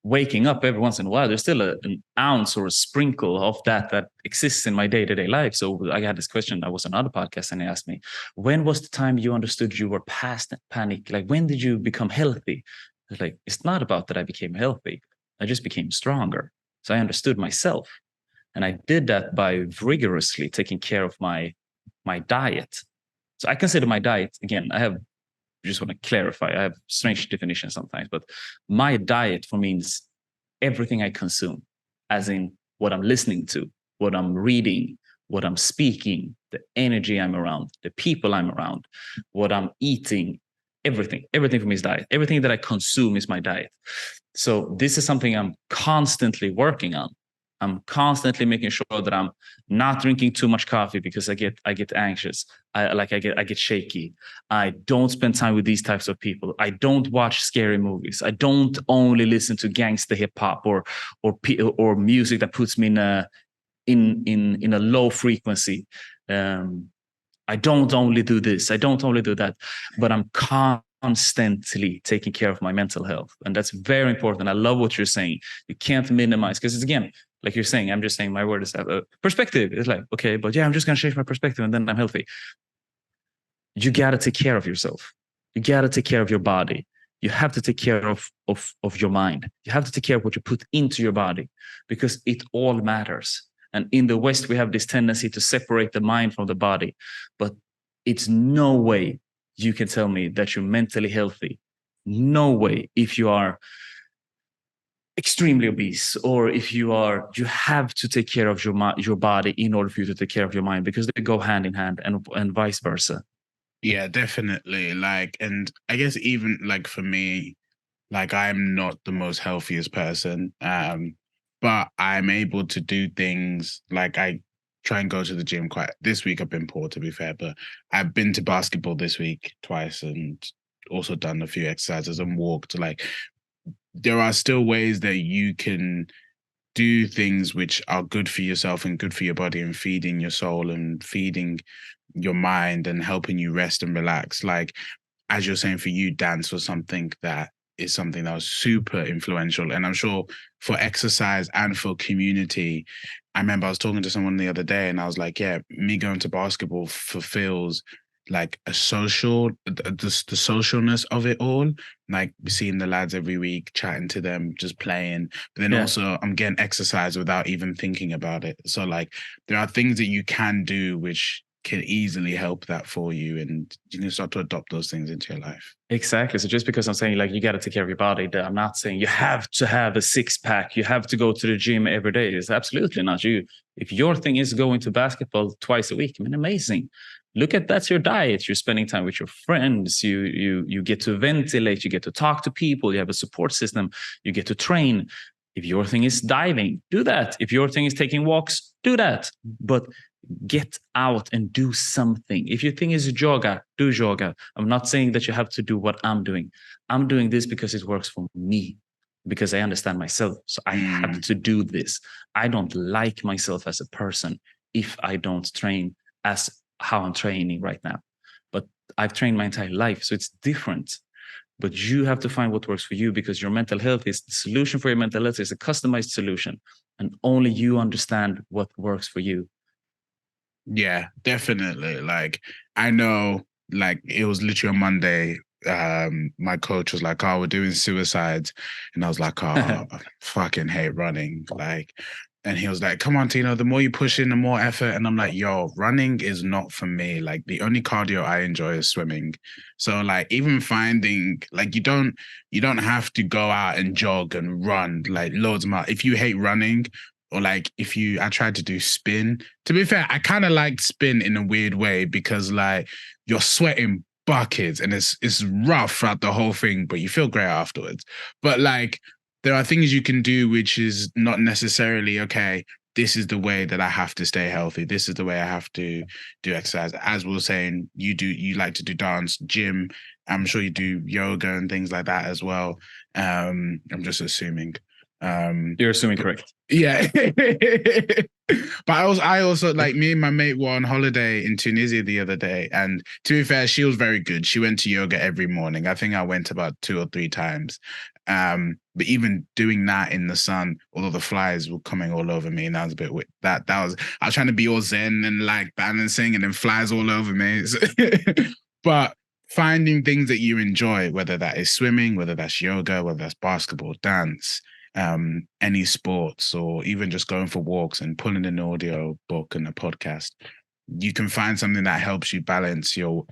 waking up every once in a while. There's still an ounce or a sprinkle of that exists in my day-to-day life. So I had this question. I was on another podcast and they asked me, when was the time you understood you were past panic? Like, when did you become healthy? I was like, it's not about that I became healthy. I just became stronger. So I understood myself. And I did that by rigorously taking care of my diet. So I consider my diet, again, just want to clarify, I have strange definitions sometimes, but my diet for me is everything I consume, as in what I'm listening to, what I'm reading, what I'm speaking, the energy I'm around, the people I'm around, what I'm eating, everything. Everything for me is diet. Everything that I consume is my diet. So this is something I'm constantly working on. I'm constantly making sure that I'm not drinking too much coffee because I get anxious. I get shaky. I don't spend time with these types of people. I don't watch scary movies. I don't only listen to gangster hip hop or music that puts me in a low frequency. I don't only do this. I don't only do that, but I'm constantly taking care of my mental health, and that's very important. I love what you're saying. You can't minimize, because it's, again, like you're saying, I'm just saying my word is perspective. It's like, okay, but yeah, I'm just going to change my perspective and then I'm healthy. You got to take care of yourself. You got to take care of your body. You have to take care of your mind. You have to take care of what you put into your body, because it all matters. And in the West, we have this tendency to separate the mind from the body, but it's no way you can tell me that you're mentally healthy. No way. If you are extremely obese, or if you have to take care of your body in order for you to take care of your mind, because they go hand in hand, and vice versa. Yeah, definitely. Like, and I guess even like for me, like, I'm not the most healthiest person, but I'm able to do things like I try and go to the gym quite. This week I've been poor, to be fair, but I've been to basketball this week twice and also done a few exercises and walked. Like, there are still ways that you can do things which are good for yourself and good for your body and feeding your soul and feeding your mind and helping you rest and relax. Like, as you're saying, for you, dance was something that is something that was super influential. And I'm sure for exercise and for community, I remember I was talking to someone the other day and I was like, yeah, me going to basketball fulfills like a social, the socialness of it all, like seeing the lads every week, chatting to them, just playing. But then also I'm getting exercise without even thinking about it. So like, there are things that you can do which can easily help that for you, and you can start to adopt those things into your life. Exactly. So just because I'm saying like you got to take care of your body, I'm not saying you have to have a six pack, you have to go to the gym every day. It's absolutely not you. If your thing is going to basketball twice a week, I mean, amazing. Look at that's your diet. You're spending time with your friends. You get to ventilate. You get to talk to people. You have a support system. You get to train. If your thing is diving, do that. If your thing is taking walks, do that. But get out and do something. If your thing is yoga, do yoga. I'm not saying that you have to do what I'm doing. I'm doing this because it works for me, because I understand myself. So I have to do this. I don't like myself as a person if I don't train as how I'm training right now. But I've trained my entire life, so it's different. But you have to find what works for you, because your mental health is the solution for your mental health is a customized solution, and only you understand what works for you. Yeah, definitely. Like, I know, like, it was literally on Monday. My coach was like, "Oh, we're doing suicides," and I was like, "Oh, I fucking hate running." Like, And he was like, come on, Tino, the more you push in, the more effort. And I'm like, yo, running is not for me. Like the only cardio I enjoy is swimming. So like even finding like you don't have to go out and jog and run like loads of miles. If you hate running, or like I tried to do spin. To be fair, I kind of liked spin in a weird way because like you're sweating buckets and it's rough throughout the whole thing, but you feel great afterwards. But like there are things you can do which is not necessarily, okay, this is the way that I have to stay healthy. This is the way I have to do exercise. As we were saying, you like to do dance, gym. I'm sure you do yoga and things like that as well. I'm just assuming. You're assuming correct. Yeah. But I also like me and my mate were on holiday in Tunisia the other day, and to be fair, she was very good. She went to yoga every morning. I think I went about 2 or 3 times. But even doing that in the sun, although the flies were coming all over me, and that was a bit weird. I was trying to be all zen and like balancing, and then flies all over me. But finding things that you enjoy, whether that is swimming, whether that's yoga, whether that's basketball, dance, any sports, or even just going for walks and pulling an audio book and a podcast, you can find something that helps you balance your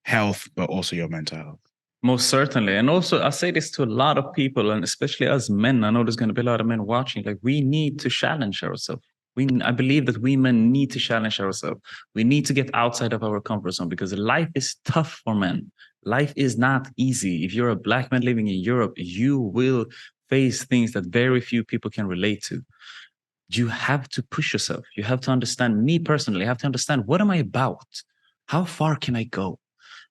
health, but also your mental health. Most certainly. And also, I say this to a lot of people, and especially as men. I know there's going to be a lot of men watching. Like, we need to challenge ourselves. I believe that we men need to challenge ourselves. We need to get outside of our comfort zone because life is tough for men. Life is not easy. If you're a Black man living in Europe, you will face things that very few people can relate to. You have to push yourself. You have to understand, me personally, I have to understand, what am I about? How far can I go?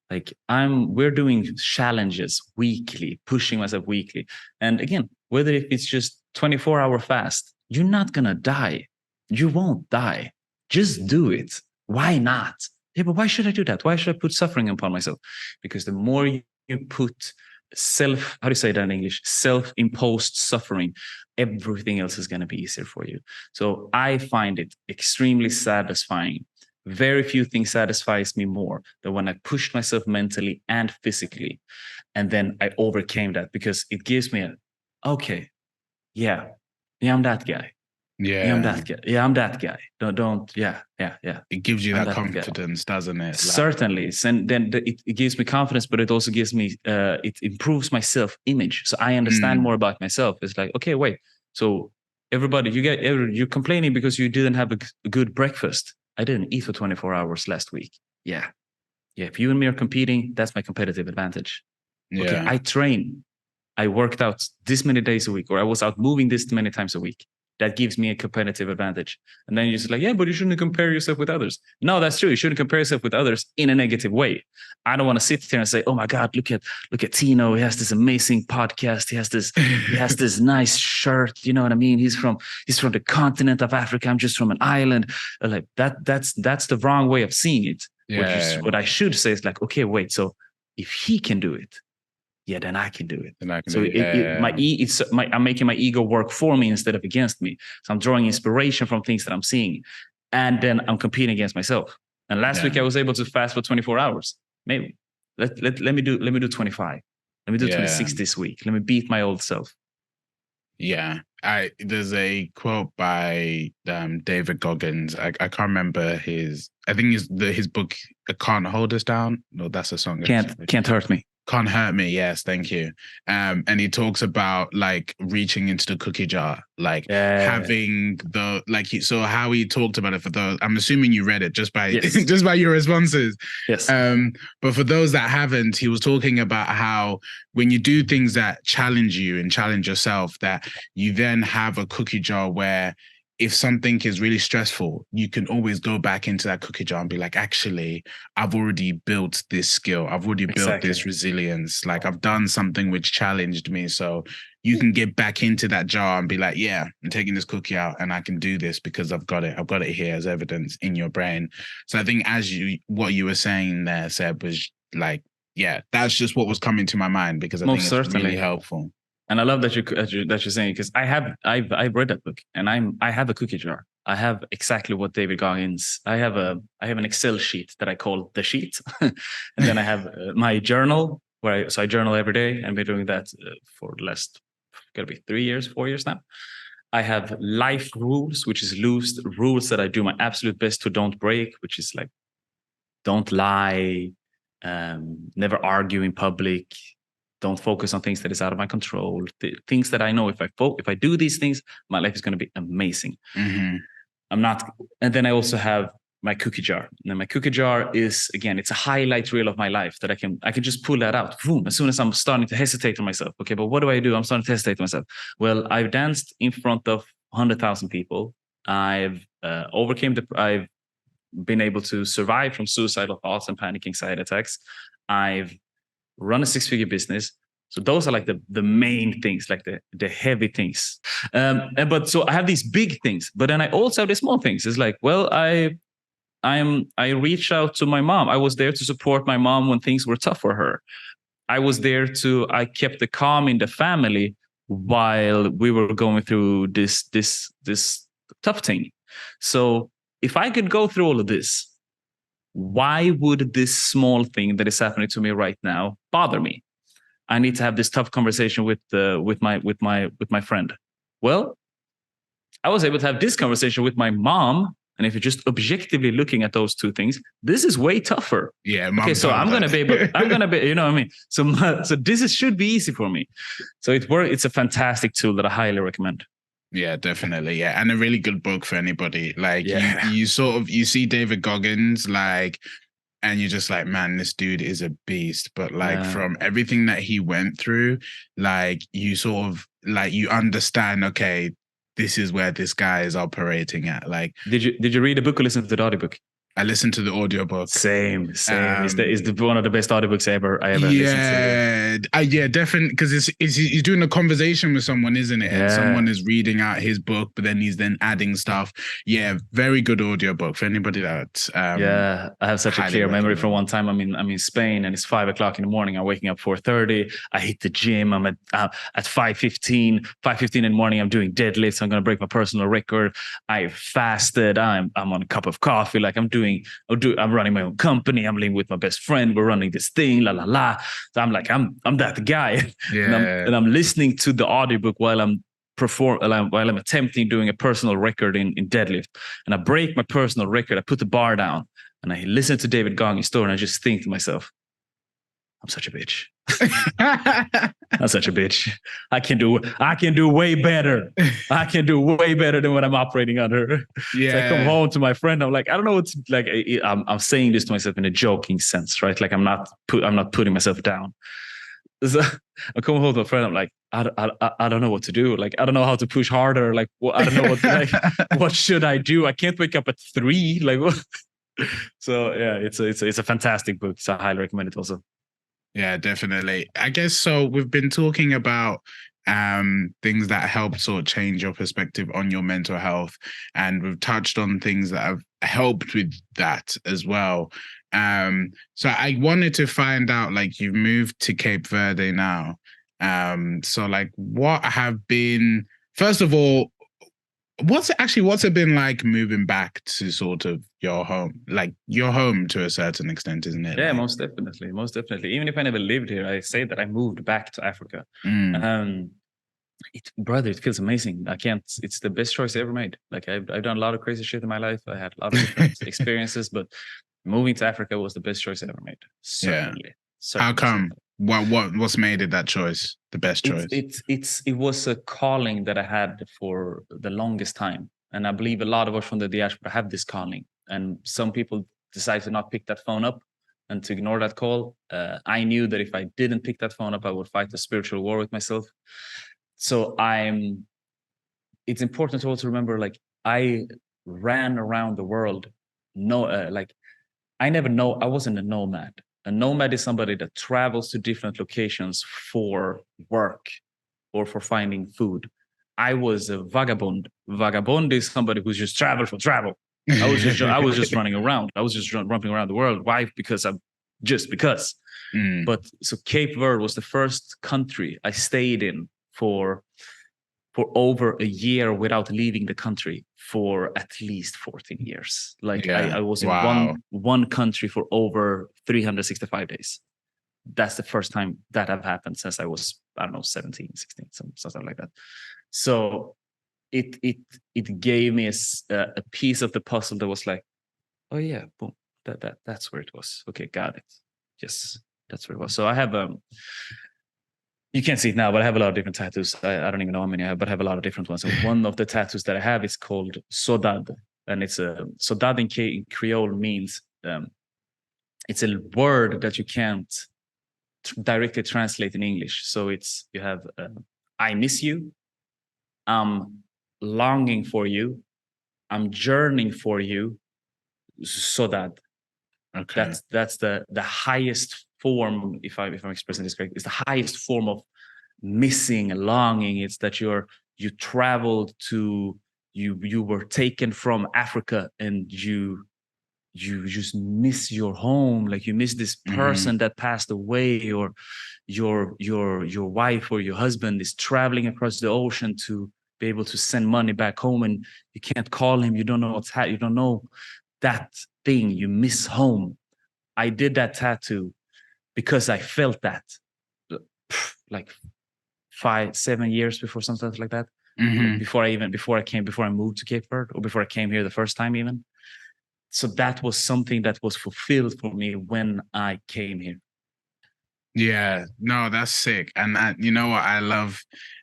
Like we're doing challenges weekly, pushing myself weekly. And again, whether if it's just 24-hour fast, you're not going to die. You won't die. Just do it. Why not? Yeah, but why should I do that? Why should I put suffering upon myself? Because the more you put how do you say that in English? Self-imposed suffering, everything else is going to be easier for you. So I find it extremely satisfying. Very few things satisfies me more than when I pushed myself mentally and physically. And then I overcame that because it gives me yeah, I'm that guy. Yeah, I'm that guy. Yeah, I'm that guy. Yeah. It gives you that confidence, doesn't it? Like, certainly. And then it gives me confidence, but it also gives me, it improves my self-image. So I understand more about myself. It's like, okay, wait. So everybody, you're complaining because you didn't have a good breakfast. I didn't eat for 24 hours last week. Yeah. If you and me are competing, that's my competitive advantage. Yeah. Okay, I train. I worked out this many days a week, or I was out moving this many times a week. That gives me a competitive advantage. And then you're just like, yeah, but you shouldn't compare yourself with others. No, that's true. You shouldn't compare yourself with others in a negative way. I don't want to sit here and say, oh my God, look at Tino. He has this amazing podcast. He has this nice shirt. You know what I mean? He's from the continent of Africa. I'm just from an island. Like that's the wrong way of seeing it. Yeah. What I should say is like, okay, wait. So if he can do it, yeah, then I can do it. I'm making my ego work for me instead of against me. So I'm drawing inspiration from things that I'm seeing, and then I'm competing against myself. And last week I was able to fast for 24 hours. Maybe let me do 25. Let me do 26 this week. Let me beat my old self. Yeah, there's a quote by David Goggins. I can't remember his. I think his book "Can't Hold Us Down." No, that's a song. Can't hurt me. Can't hurt me. Yes, thank you. And he talks about like reaching into the cookie jar, like having so how he talked about it for those. I'm assuming you read it just by just by your responses. Yes. But for those that haven't, he was talking about how when you do things that challenge you and challenge yourself, that you then have a cookie jar where if something is really stressful, you can always go back into that cookie jar and be like, actually, I've already built this skill. I've already built this resilience. Like I've done something which challenged me. So you can get back into that jar and be like, yeah, I'm taking this cookie out and I can do this because I've got it. I've got it here as evidence in your brain. So I think what you were saying there, Seb, was like, yeah, that's just what was coming to my mind because I think it's really helpful. And I love that you're saying, because I've read that book and I have a cookie jar. I have exactly what David Goggins. I have an Excel sheet that I call the sheet, and then I have my journal where I journal every day, and I've been doing that for the last gotta be 4 years now. I have life rules, which is loose rules that I do my absolute best to don't break, which is like, don't lie, never argue in public, don't focus on things that is out of my control. Things that I know if I do these things, my life is going to be amazing. Mm-hmm. I'm not. And then I also have my cookie jar. And my cookie jar is, again, it's a highlight reel of my life that I can just pull that out. Boom, as soon as I'm starting to hesitate to myself. Okay, but what do I do? I'm starting to hesitate to myself. Well, I've danced in front of 100,000 people. I've I've been able to survive from suicidal thoughts and panic anxiety attacks. I've run a 6-figure business. So those are like the main things, like the heavy things. But so I have these big things, but then I also have the small things. It's like, well, I reached out to my mom. I was there to support my mom when things were tough for her. I kept the calm in the family while we were going through this tough thing. So if I could go through all of this, why would this small thing that is happening to me right now bother me? I need to have this tough conversation with my friend. Well, I was able to have this conversation with my mom. And if you're just objectively looking at those two things, this is way tougher. Yeah. Okay, so I'm going to be able, you know what I mean? So this should be easy for me. So it's a fantastic tool that I highly recommend. Yeah, definitely. Yeah. And a really good book for anybody. Like you see David Goggins, like, and you're just like, man, this dude is a beast. But like from everything that he went through, like you sort of like, you understand, okay, this is where this guy is operating at. Like, did you read the book or listen to the audiobook? I listened to the audiobook. Same. It's one of the best audiobooks I ever listened to. Yeah, definitely. Because he's doing a conversation with someone, isn't it? And someone is reading out his book, but then he's then adding stuff. Yeah, very good audiobook for anybody that. I have such a clear memory from one time. I'm in Spain, and it's 5:00 in the morning. I'm waking up 4:30. I hit the gym. I'm at 5:15. 5:15 in the morning. I'm doing deadlifts. I'm gonna break my personal record. I fasted. I'm on a cup of coffee. Like I'm running my own company. I'm living with my best friend. We're running this thing, la la la. So I'm like, I'm that guy. Yeah. And I'm listening to the audiobook while I'm attempting doing a personal record in deadlift. And I break my personal record. I put the bar down and I listen to David Goggins' story, and I just think to myself, I'm such a bitch. I'm such a bitch. I can do way better. I can do way better than what I'm operating under. Yeah. So I come home to my friend. I'm like, I don't know what's like. I'm saying this to myself in a joking sense, right? Like I'm not putting myself down. So I come home to my friend. I'm like, I don't know what to do. Like I don't know how to push harder. Like I don't know what what should I do? I can't wake up at 3. Like what? So yeah, it's a fantastic book. So I highly recommend it also. Yeah, definitely. I guess so. We've been talking about things that help sort of change your perspective on your mental health, and we've touched on things that have helped with that as well. So I wanted to find out, like, you've moved to Cape Verde now. So like, what have been, first of all, what's it been like moving back to sort of your home, like your home to a certain extent, isn't it? Yeah, like, most definitely. Even if I never lived here, I say that I moved back to Africa. It feels amazing. It's the best choice I ever made. Like I've done a lot of crazy shit in my life. I had a lot of different experiences, but moving to Africa was the best choice I ever made. Certainly. How come? What's made it that choice, the best choice? It was a calling that I had for the longest time, and I believe a lot of us from the diaspora have this calling. And some people decide to not pick that phone up and to ignore that call. I knew that if I didn't pick that phone up, I would fight a spiritual war with myself. So it's important to also remember, like I ran around the world. I wasn't a nomad. A nomad is somebody that travels to different locations for work or for finding food. I was a vagabond. Vagabond is somebody who's just travel for travel. I was just running around. I was just running around the world. Why? Because. But so Cape Verde was the first country I stayed in for over a year without leaving the country for at least 14 years. Like I was in one country for over 365 days. That's the first time that have happened since I was, I don't know, 17, 16, something like that. So it gave me a piece of the puzzle that was like, oh yeah, boom, that's where it was. Okay, got it. Yes, that's where it was. So I have you can't see it now, but I have a lot of different tattoos. I don't even know how many I have, but I have a lot of different ones. And one of the tattoos that I have is called Sodad. And it's a Sodad in Creole means it's a word that you can't directly translate in English. So you have I miss you, I'm longing for you, I'm yearning for you, Sodad. Okay. That's the highest form, if I'm expressing this correctly, it's the highest form of missing and longing. It's that you traveled to, you were taken from Africa and you just miss your home, like you miss this person that passed away, or your wife or your husband is traveling across the ocean to be able to send money back home, and you can't call him, you don't know you don't know that thing, you miss home. I did that tattoo because I felt that like 5-7 years before, something like that. Before I moved to Cape Verde, or before I came here the first time even. So that was something that was fulfilled for me when I came here. Yeah, no, that's sick. And you know what I love?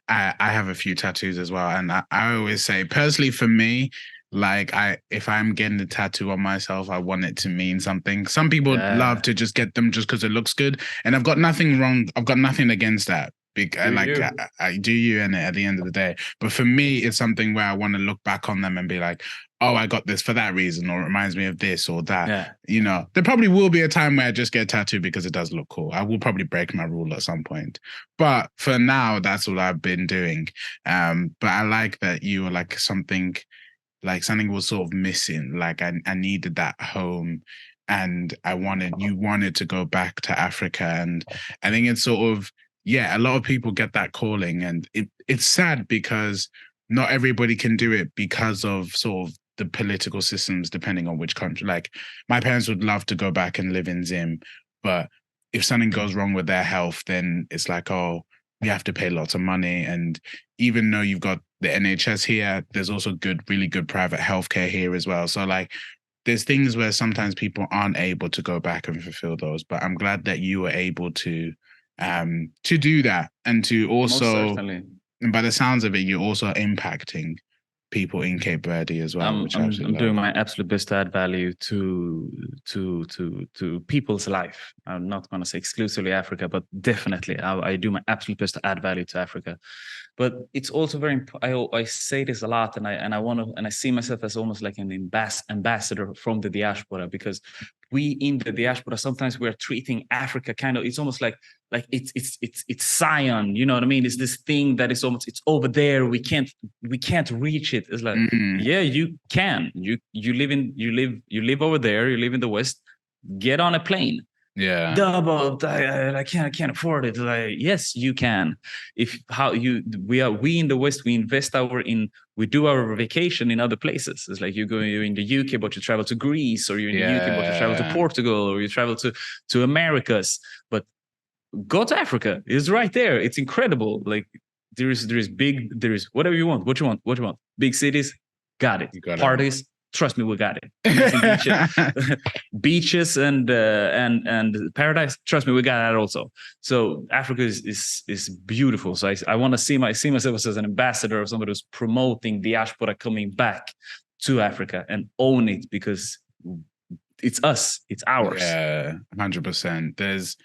I have a few tattoos as well. And I always say, personally for me, like if I'm getting a tattoo on myself, I want it to mean something. Some people love to just get them just because it looks good. And I've got nothing wrong. I've got nothing against that. I do you in it at the end of the day. But for me, it's something where I want to look back on them and be like, oh, I got this for that reason, or it reminds me of this or that. Yeah. You know, there probably will be a time where I just get a tattoo because it does look cool. I will probably break my rule at some point. But for now, that's what I've been doing. But I like that you were like something was sort of missing. Like I needed that home, and you wanted to go back to Africa. And I think it's sort of, yeah, a lot of people get that calling, and it's sad because not everybody can do it because of sort of the political systems, depending on which country. Like my parents would love to go back and live in Zim, but if something goes wrong with their health, then it's like, oh, we have to pay lots of money. And even though you've got the NHS here, there's also really good private healthcare here as well. So like, there's things where sometimes people aren't able to go back and fulfill those. But I'm glad that you were able to do that, and to also, and by the sounds of it, you're also impacting people in Cape Verde as well. I'm doing my absolute best to add value to people's life. I'm not going to say exclusively Africa, but definitely I do my absolute best to add value to Africa. But it's also very important. I say this a lot, and I see myself as almost like an ambassador from the diaspora, because we in the diaspora sometimes we're treating Africa kind of, it's almost like it's Zion, you know what I mean? It's this thing that is almost, it's over there, we can't reach it. It's like, yeah, you can. You live over there, you live in the West, get on a plane. Yeah. Double, I can't afford it. Like, yes, you can. We in the West, we invest we do our vacation in other places. It's like you're in the UK, but you travel to Greece, or you're in the UK, but you travel to Portugal, or you travel to Americas. But go to Africa. It's right there. It's incredible. Like there is whatever you want. What you want. Big cities, got it. Parties, trust me, we got it. Beaches and paradise, trust me, we got that also. So Africa is beautiful. So I want to see myself as an ambassador, of somebody who's promoting diaspora coming back to Africa and own it, because it's us, it's ours. Yeah, 100%.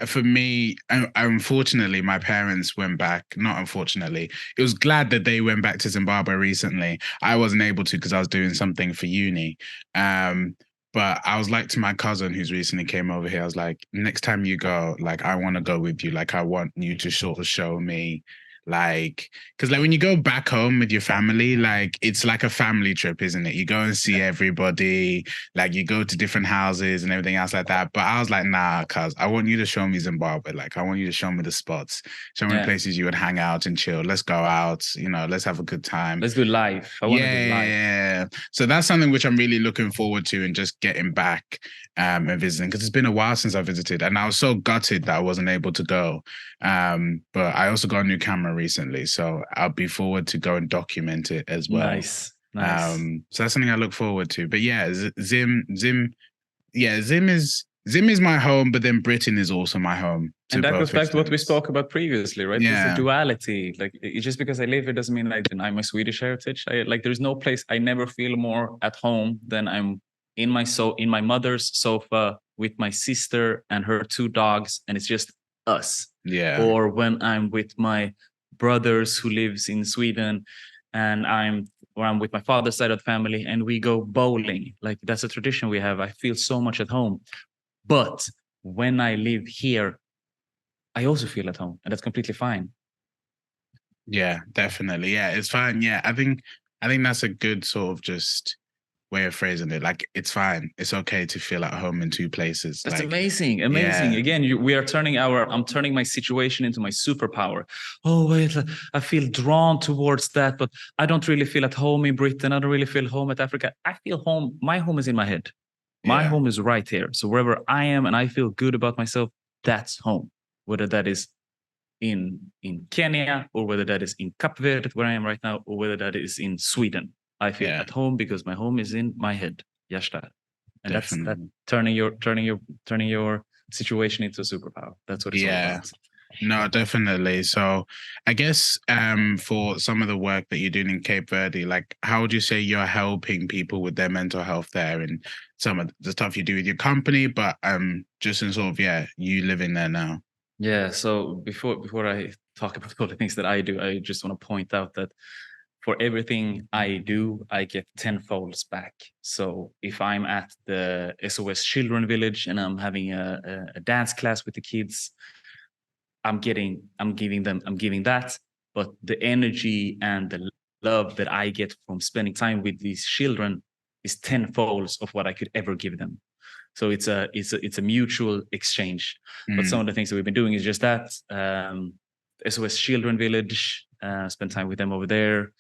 For me, unfortunately, my parents went back. Not unfortunately, it was glad that they went back to Zimbabwe recently. I wasn't able to because I was doing something for uni. But I was like to my cousin who's recently came over here, I was like, next time you go, like, I want to go with you. Like, I want you to sort of show me, like, because like when you go back home with your family, like it's like a family trip, isn't it? You go and see everybody, like you go to different houses and everything else like that. But I was like, nah, cuz I want you to show me Zimbabwe. Like I want you to show me the spots, show me places you would hang out and chill. Let's go out, you know, let's have a good time. Let's do life. I want to do life. Yeah. So that's something which I'm really looking forward to, and just getting back and visiting, because it's been a while since I visited, and I was so gutted that I wasn't able to go. But I also got a new camera recently, so I'll be forward to go and document it as well. Nice. Nice. So that's something I look forward to. But yeah, Zim is my home, but then Britain is also my home. And that goes back to what we spoke about previously, right? Yeah. There's a duality. Like, just because I live here doesn't mean I deny my Swedish heritage. There's no place I never feel more at home than I'm in my mother's sofa with my sister and her 2 dogs, and it's just us. Yeah. Or when I'm with my brothers who lives in Sweden, and I'm with my father's side of the family, and we go bowling. Like, that's a tradition we have. I feel so much at home. But when I live here, I also feel at home, and that's completely fine. Yeah, definitely. Yeah, it's fine. Yeah, I think that's a good sort of just way of phrasing it. Like, it's fine. It's okay to feel at home in 2 places. That's like, amazing. Yeah. Again, I'm turning my situation into my superpower. Oh, wait, I feel drawn towards that, but I don't really feel at home in Britain. I don't really feel home at Africa. I feel home. My home is in my head. My home is right here. So wherever I am and I feel good about myself, that's home. Whether that is in Kenya, or whether that is in Cape Verde, where I am right now, or whether that is in Sweden, I feel at home because my home is in my head. Yashta. And definitely. That's turning your situation into a superpower. That's what it's all about. No, definitely. So I guess for some of the work that you're doing in Cape Verde, like, how would you say you're helping people with their mental health there, and some of the stuff you do with your company, but just in sort of, you living there now? Yeah. So before I talk about all the things that I do, I just want to point out that for everything I do, I get 10-folds back. So if I'm at the SOS Children Village and I'm having a dance class with the kids, I'm giving that, but the energy and the love that I get from spending time with these children is 10-folds of what I could ever give them. So it's a mutual exchange. But some of the things that we've been doing is just that. SOS Children Village, spend time with them over there,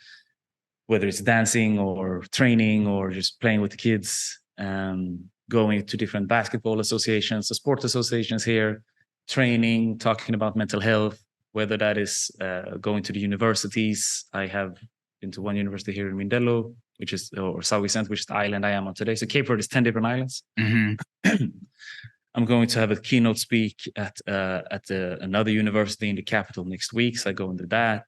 whether it's dancing or training or just playing with the kids, going to different basketball associations, the sports associations here, training, talking about mental health, whether that is going to the universities. I have been to one university here in Mindelo, which is, or Sawisent, which is the island I am on today. So Cape Verde is 10 different islands. I'm going to have a keynote speak at another university in the capital next week. So I go into that.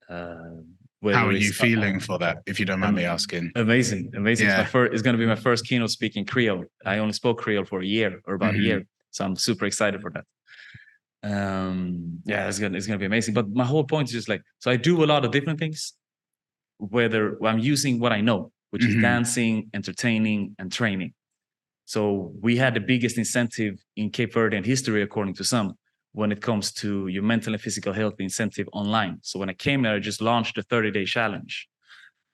How are you feeling for that, if you don't mind me asking? Amazing. Yeah. It's going to be my first keynote speak in Creole. I only spoke Creole for a year, or about a year. So I'm super excited for that. It's gonna be amazing. But my whole point is just like, so I do a lot of different things, whether I'm using what I know, which is dancing, entertaining, and training. So we had the biggest incentive in Cape Verdean history, according to some, when it comes to your mental and physical health incentive online. So when I came there, I just launched a 30-day challenge.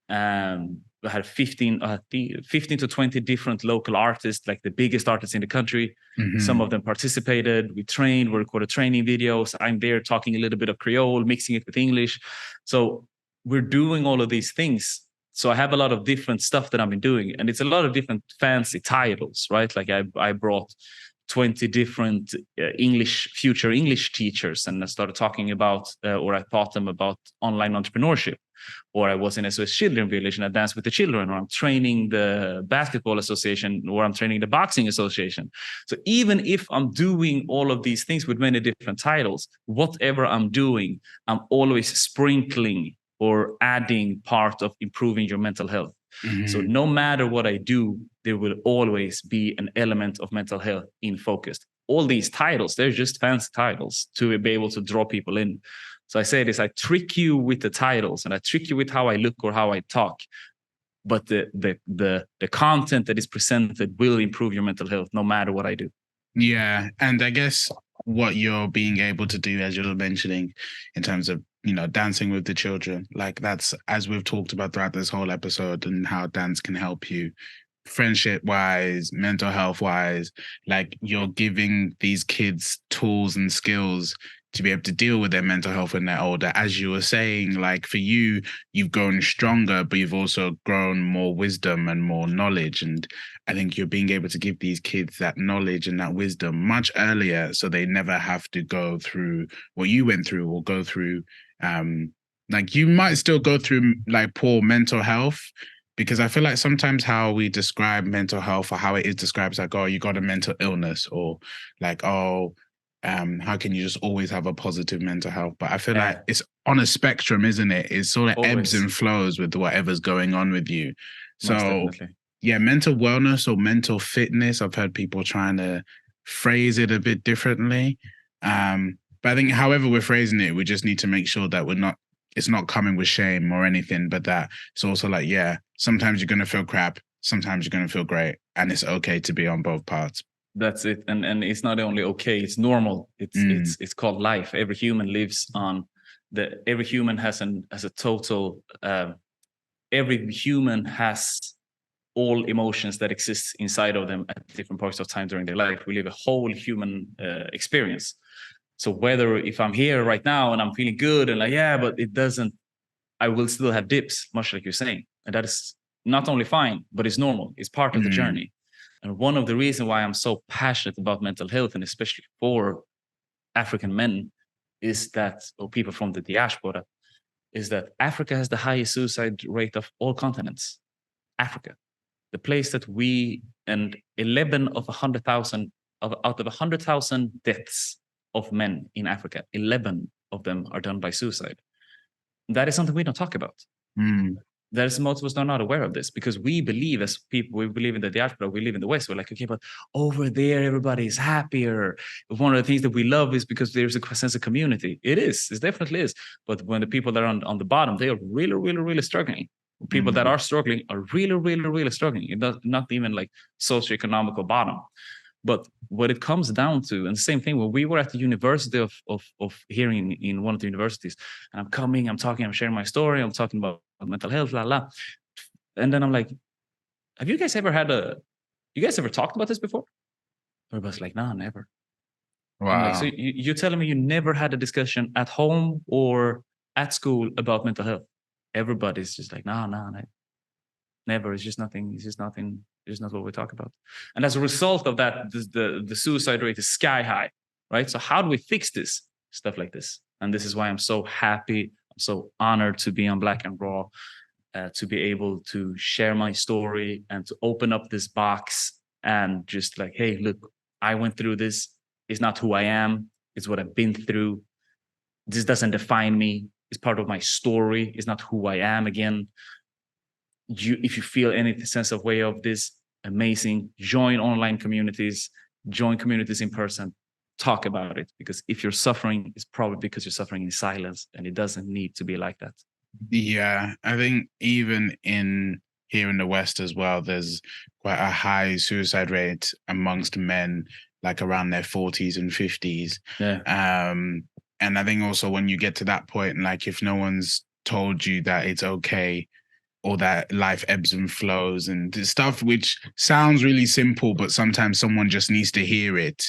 I had 15 to 20 different local artists, like the biggest artists in the country. Some of them participated. We trained, we recorded training videos. I'm there talking a little bit of Creole, mixing it with English. So we're doing all of these things. So I have a lot of different stuff that I've been doing, and it's a lot of different fancy titles, right? Like I brought 20 different future English teachers, and I started talking about, or I taught them about online entrepreneurship. Or I was in SOS Children Village and I danced with the children, or I'm training the basketball association, or I'm training the boxing association. So even if I'm doing all of these things with many different titles, whatever I'm doing, I'm always sprinkling or adding part of improving your mental health. So no matter what I do, there will always be an element of mental health in focus. All these titles, they're just fancy titles to be able to draw people in. So I say this, I trick you with the titles and I trick you with how I look or how I talk. But the content that is presented will improve your mental health no matter what I do. Yeah. And I guess what you're being able to do, as you're mentioning, in terms of, dancing with the children, like that's, as we've talked about throughout this whole episode, and how dance can help you friendship wise, mental health wise, like you're giving these kids tools and skills to be able to deal with their mental health when they're older. As you were saying, like for you, you've grown stronger, but you've also grown more wisdom and more knowledge. And I think you're being able to give these kids that knowledge and that wisdom much earlier, so they never have to go through what you went through or go through. Like you might still go through like poor mental health, because I feel like sometimes how we describe mental health, or how it is described, is like, oh, you got a mental illness, or like, oh, how can you just always have a positive mental health? But I feel like it's on a spectrum, isn't it? It sort of ebbs and flows with whatever's going on with you. So yeah, mental wellness or mental fitness, I've heard people trying to phrase it a bit differently. But I think however we're phrasing it, we just need to make sure that it's not coming with shame or anything, but that it's also like, yeah, sometimes you're going to feel crap, sometimes you're going to feel great, and it's okay to be on both parts. That's it. And it's not only okay, it's normal. It's called life. Every human lives on every human has a total, every human has all emotions that exist inside of them at different parts of time during their life. We live a whole human experience. So whether if I'm here right now and I'm feeling good and like, yeah, but it doesn't, I will still have dips, much like you're saying. And that is not only fine, but it's normal. It's part of the journey. And one of the reasons why I'm so passionate about mental health, and especially for African men, is that, or people from the diaspora, is that Africa has the highest suicide rate of all continents. Africa, the place that and 11 of 100,000, out of 100,000 deaths of men in Africa, 11 of them are done by suicide. That is something we don't talk about. There's most of us are not aware of this, because we believe, as people, we believe in the diaspora, we live in the West. We're like, okay, but over there, everybody is happier. One of the things that we love is because there's a sense of community. It definitely is. But when the people that are on the bottom, they are really, really, really struggling. People that are struggling are really, really, really struggling. It does not even like socioeconomical bottom. But what it comes down to, and the same thing, when we were at the University of here in one of the universities, and I'm talking, I'm sharing my story, I'm talking about mental health, and then I'm like, have you guys ever talked about this before? Everybody's like, no, never. Wow. I'm like, so you're telling me you never had a discussion at home or at school about mental health? Everybody's just like, no, never. It's just nothing. It's just nothing. It's not what we talk about. And as a result of that, the suicide rate is sky high, right? So how do we fix this? Stuff like this. And this is why I'm so happy, I'm so honored to be on Black and Raw, to be able to share my story and to open up this box and just like, hey, look, I went through this. It's not who I am. It's what I've been through. This doesn't define me. It's part of my story. It's not who I am again. If you feel any sense of way of this, amazing, join online communities, join communities in person, talk about it, because if you're suffering, it's probably because you're suffering in silence, and it doesn't need to be like that. Yeah, I think even here in the West as well, there's quite a high suicide rate amongst men, like around their 40s and 50s. Yeah. And I think also when you get to that point, like if no one's told you that it's okay, or that life ebbs and flows and stuff, which sounds really simple, but sometimes someone just needs to hear it.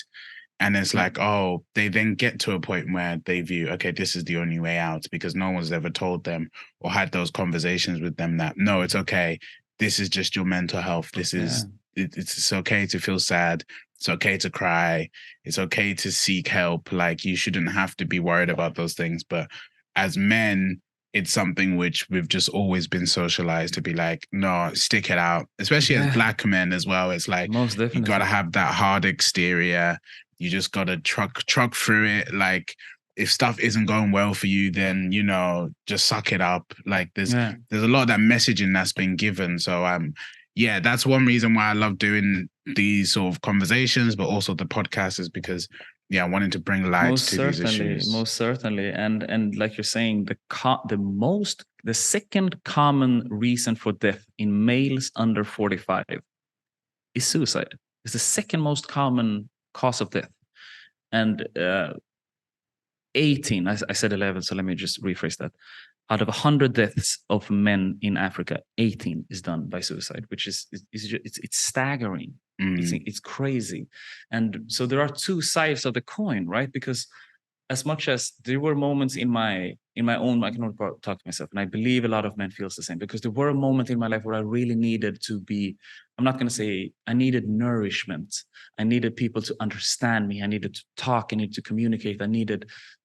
And it's like, oh, they then get to a point where they view, okay, this is the only way out, because no one's ever told them or had those conversations with them that, no, it's okay. This is just your mental health. This is, it's okay to feel sad. It's okay to cry. It's okay to seek help. Like, you shouldn't have to be worried about those things. But as men, it's something which we've just always been socialized to be like, no, stick it out, especially as Black men as well. It's like, you got to have that hard exterior. You just got to truck through it. Like, if stuff isn't going well for you, then, you know, just suck it up. Like, there's a lot of that messaging that's been given. So, yeah, that's one reason why I love doing these sort of conversations, but also the podcast, is because, yeah, I wanted to bring light to these issues. Most certainly. And like you're saying, the second common reason for death in males under 45 is suicide. It's the second most common cause of death. And 18, I said 11, so let me just rephrase that. Out of 100 deaths of men in Africa, 18 is done by suicide, which is it's staggering. It's crazy. And so there are two sides of the coin, right? Because as much as there were moments in my own, I can only talk to myself, and I believe a lot of men feels the same, because there were a moment in my life where I really needed to be, I'm not going to say I needed nourishment. I needed people to understand me. I needed to talk. I needed to communicate.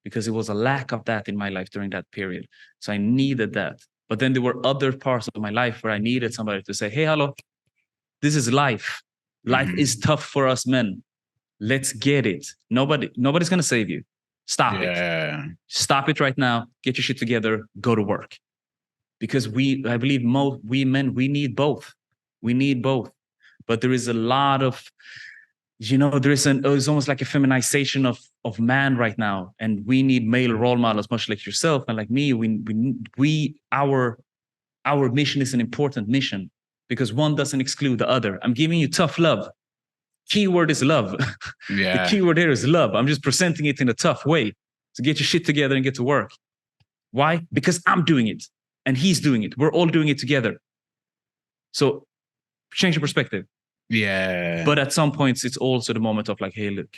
Because it was a lack of that in my life during that period. So I needed that. But then there were other parts of my life where I needed somebody to say, hey, hello, this is life. Life is tough for us men. Let's get it. Nobody's going to save you. Stop it. Stop it right now. Get your shit together. Go to work. Because I believe we men, we need both. We need both. But there is a lot of, it's almost like a feminization of man right now. And we need male role models, much like yourself and like me. Our mission is an important mission, because one doesn't exclude the other. I'm giving you tough love. Keyword is love. Yeah. The keyword here is love. I'm just presenting it in a tough way. So get your shit together and get to work. Why? Because I'm doing it and he's doing it. We're all doing it together. So change your perspective. Yeah. But at some points, it's also the moment of like, hey, look,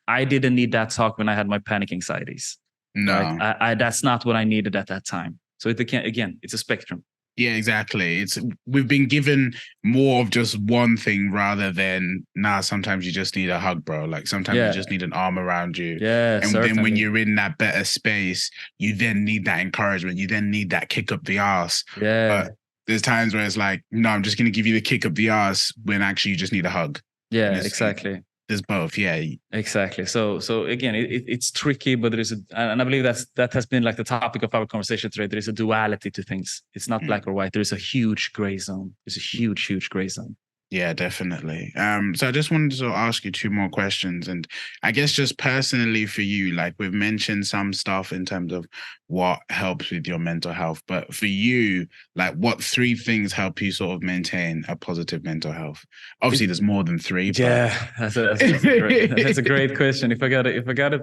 I didn't need that talk when I had my panic anxieties. No. Right? That's not what I needed at that time. So it's a spectrum. Yeah, exactly. We've been given more of just one thing rather than sometimes you just need a hug, bro. Like sometimes you just need an arm around you. Yeah. And then when you're in that better space, you then need that encouragement. You then need that kick up the ass. Yeah. But there's times where it's like, no, I'm just gonna give you the kick up the ass when actually you just need a hug. Yeah, exactly. There's both, yeah. Exactly. So again, it's tricky, but and I believe that has been like the topic of our conversation today. There is a duality to things. It's not black or white. There is a huge gray zone. There's a huge gray zone. Yeah, definitely. So I just wanted to ask you two more questions. And I guess just personally for you, like we've mentioned some stuff in terms of what helps with your mental health. But for you, like what 3 things help you sort of maintain a positive mental health? Obviously, there's more than 3. Yeah, that's a great question. If I gotta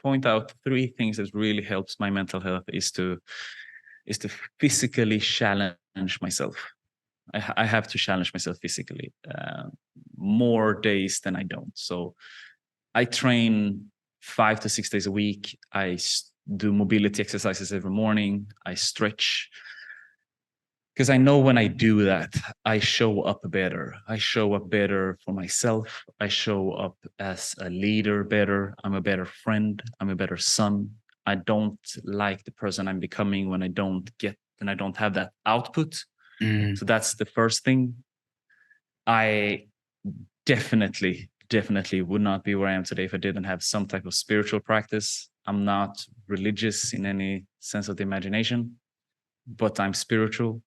point out 3 things that really helps my mental health is to physically challenge myself. I have to challenge myself physically more days than I don't. So I train 5 to 6 days a week. I do mobility exercises every morning. I stretch, because I know when I do that, I show up better. I show up better for myself. I show up as a leader better. I'm a better friend. I'm a better son. I don't like the person I'm becoming when I don't have that output. So that's the first thing. I definitely would not be where I am today if I didn't have some type of spiritual practice. I'm not religious in any sense of the imagination, but I'm spiritual.